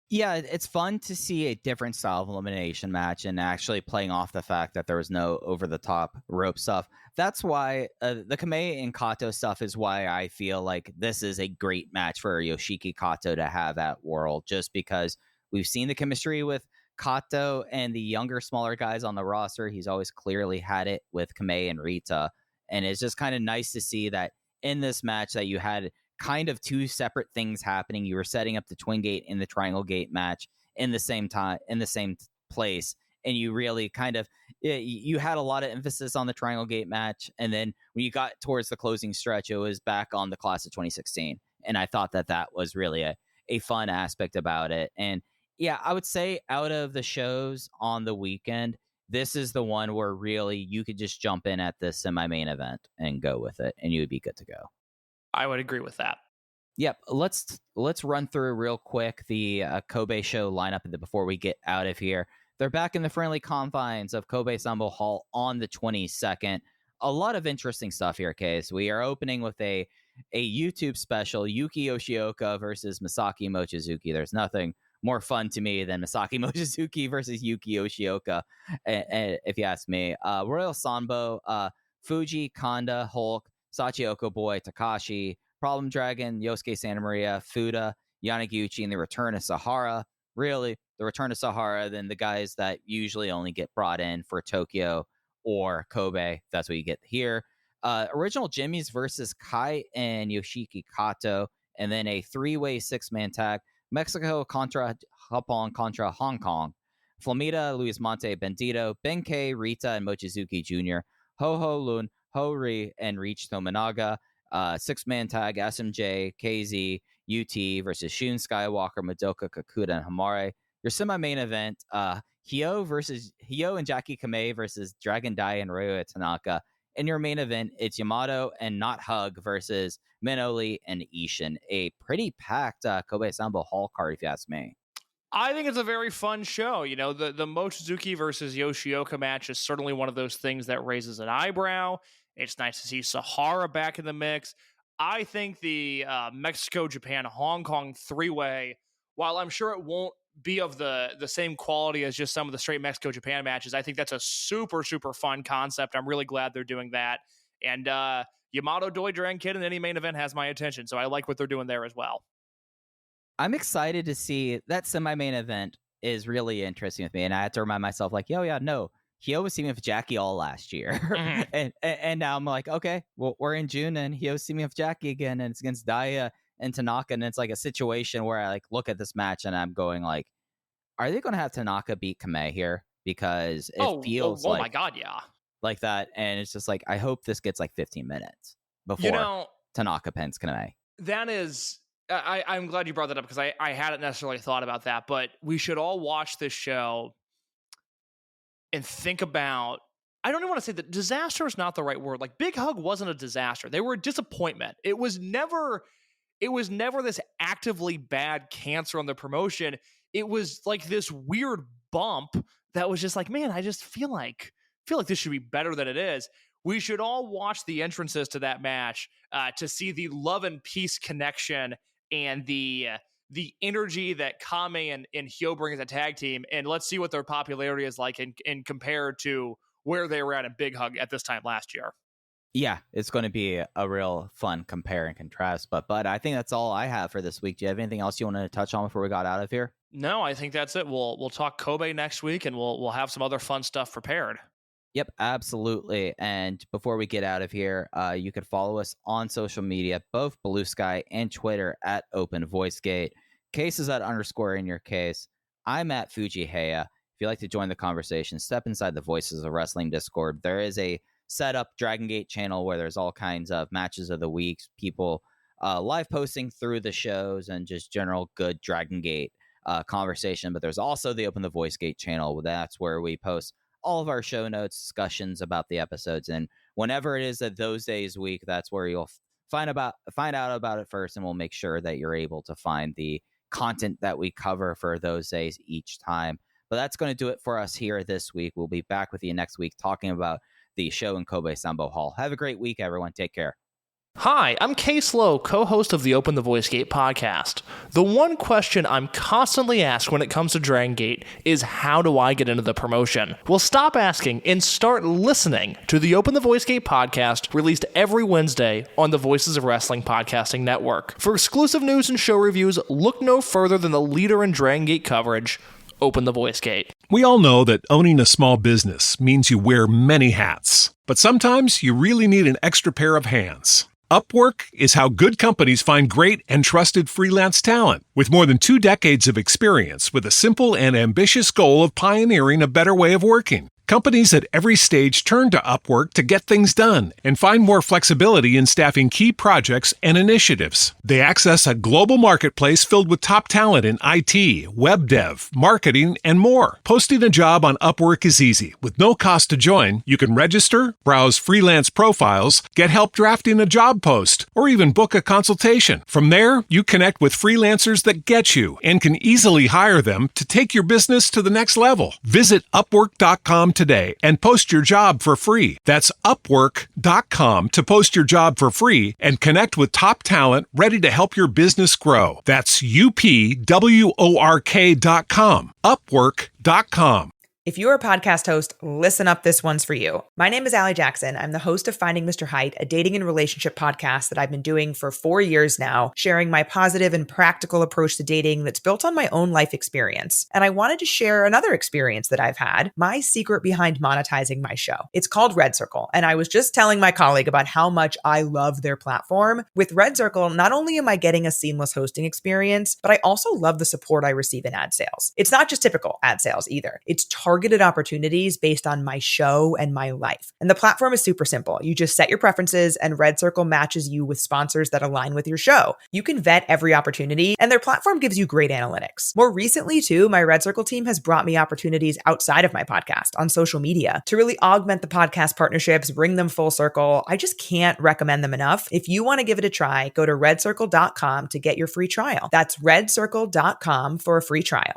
Yeah, it's fun to see a different style of elimination match and actually playing off the fact that there was no over-the-top rope stuff. That's why the Kamei and Kato stuff is why I feel like this is a great match for Yoshiki Kato to have at World, just because we've seen the chemistry with Kato and the younger, smaller guys on the roster. He's always clearly had it with Kamei and Rita, and it's just kind of nice to see that in this match that you had kind of two separate things happening. You were setting up the Twin Gate and the Triangle Gate match in the same time, in the same place, and you really kind of, you had a lot of emphasis on the Triangle Gate match, and then when you got towards the closing stretch, it was back on the class of 2016, and I thought that was really a fun aspect about it. And yeah, I would say out of the shows on the weekend, this is the one where really you could just jump in at the semi-main event and go with it, and you would be good to go. I would agree with that. Yep, let's run through real quick the Kobe show lineup before we get out of here. They're back in the friendly confines of Kobe Sambo Hall on the 22nd. A lot of interesting stuff here, Case. We are opening with a YouTube special, Yuki Yoshioka versus Masaki Mochizuki. There's nothing more fun to me than Masaki Mochizuki versus Yuki Yoshioka, if you ask me. Royal Sanbo, Fuji, Kanda, Hulk, Sachiyoko Boy, Takashi, Problem Dragon, Yosuke Santa Maria, Fuda, Yanaguchi, and the return of Sahara. Really, the return of Sahara, then the guys that usually only get brought in for Tokyo or Kobe. That's what you get here. Original Jimmy's versus Kai and Yoshiki Kato, and then a 3-way 6-man tag. Mexico contra Japon contra Hong Kong. Flamita, Luis Monte, Bendito, Benkei, Rita, and Mochizuki Jr. Ho Lun, Ho Ri, and Reach Tominaga. 6-man tag, SMJ, KZ, UT versus Shun Skywalker, Madoka, Kakuta, and Hamare. Your semi-main event, Hyo and Jackie Kamei versus Dragon Dai and Ryoya Tanaka. In your main event, it's Yamato and Not Hug versus Minoli and Ishin. A pretty packed Kobe Sambo Hall card, if you ask me. I think it's a very fun show. You know, the Mochizuki versus Yoshioka match is certainly one of those things that raises an eyebrow. It's nice to see Sahara back in the mix. I think the Mexico, Japan, Hong Kong 3-way, while I'm sure it won't be of the same quality as just some of the straight Mexico, Japan matches, I think that's a super, super fun concept. I'm really glad they're doing that. And Yamato Doi Dragon Kid in any main event has my attention, so I like what they're doing there as well. I'm excited to see that semi-main event is really interesting with me, and I had to remind myself, like, Hyo was teaming with Jackie all last year. Mm-hmm. and now I'm like, okay, well, we're in June and Hyo's teaming with Jackie again, and it's against Daya and Tanaka, and it's like a situation where I like look at this match and I'm going like, are they going to have Tanaka beat Kamei here? Because it feels like, oh my God, yeah. Like that, and it's just like, I hope this gets like 15 minutes before Tanaka pins Kamei. That is... I'm glad you brought that up because I hadn't necessarily thought about that, but we should all watch this show and think about, I don't even want to say that disaster is not the right word. Like Big Hug wasn't a disaster. They were a disappointment. It was never this actively bad cancer on the promotion. It was like this weird bump that was just like, man, I just feel like this should be better than it is. we should all watch the entrances to that match to see the love and peace connection and the energy that Kame and Hyo bring as a tag team. And let's see what their popularity is like in compared to where they were at in Big Hug at this time last year. Yeah, it's going to be a real fun compare and contrast. But I think that's all I have for this week. Do you have anything else you want to touch on before we got out of here? No, I think that's it. We'll talk Kobe next week, and we'll have some other fun stuff prepared. Yep, absolutely. And before we get out of here, you could follow us on social media, both Blue Sky and Twitter at Open VoiceGate. Case is at _ in your case. I'm at Fujiheya. If you'd like to join the conversation, step inside the Voices of Wrestling Discord. There is a set up Dragongate channel where there's all kinds of matches of the week, people live posting through the shows, and just general good Dragongate conversation. But there's also the Open the Voice Gate channel. That's where we post all of our show notes, discussions about the episodes, and whenever it is that those days week, that's where you'll find out about it first, and we'll make sure that you're able to find the content that we cover for those days each time. But that's going to do it for us here this week. We'll be back with you next week talking about the show in Kobe Sambo Hall. Have a great week, everyone. Take care. Hi, I'm Case Lowe, co-host of the Open the Voice Gate podcast. The one question I'm constantly asked when it comes to Dragongate is, how do I get into the promotion? Well, stop asking and start listening to the Open the Voice Gate podcast, released every Wednesday on the Voices of Wrestling Podcasting Network. For exclusive news and show reviews, look no further than the leader in Dragongate coverage, Open the Voice Gate. We all know that owning a small business means you wear many hats, but sometimes you really need an extra pair of hands. Upwork is how good companies find great and trusted freelance talent. With more than 2 decades of experience with a simple and ambitious goal of pioneering a better way of working, companies at every stage turn to Upwork to get things done and find more flexibility in staffing key projects and initiatives. They access a global marketplace filled with top talent in IT, web dev, marketing, and more. Posting a job on Upwork is easy. With no cost to join, you can register, browse freelance profiles, get help drafting a job post, or even book a consultation. From there, you connect with freelancers that get you and can easily hire them to take your business to the next level. Visit Upwork.com today and post your job for free. That's Upwork.com to post your job for free and connect with top talent ready to help your business grow. That's UPWORK.com. Upwork.com. If you're a podcast host, listen up, this one's for you. My name is Allie Jackson. I'm the host of Finding Mr. Height, a dating and relationship podcast that I've been doing for 4 years now, sharing my positive and practical approach to dating that's built on my own life experience. And I wanted to share another experience that I've had, my secret behind monetizing my show. It's called Red Circle, and I was just telling my colleague about how much I love their platform. With Red Circle, not only am I getting a seamless hosting experience, but I also love the support I receive in ad sales. It's not just typical ad sales either. It's targeted opportunities based on my show and my life. And the platform is super simple. You just set your preferences and Red Circle matches you with sponsors that align with your show. You can vet every opportunity and their platform gives you great analytics. More recently too, my Red Circle team has brought me opportunities outside of my podcast on social media to really augment the podcast partnerships, bring them full circle. I just can't recommend them enough. If you want to give it a try, go to redcircle.com to get your free trial. That's redcircle.com for a free trial.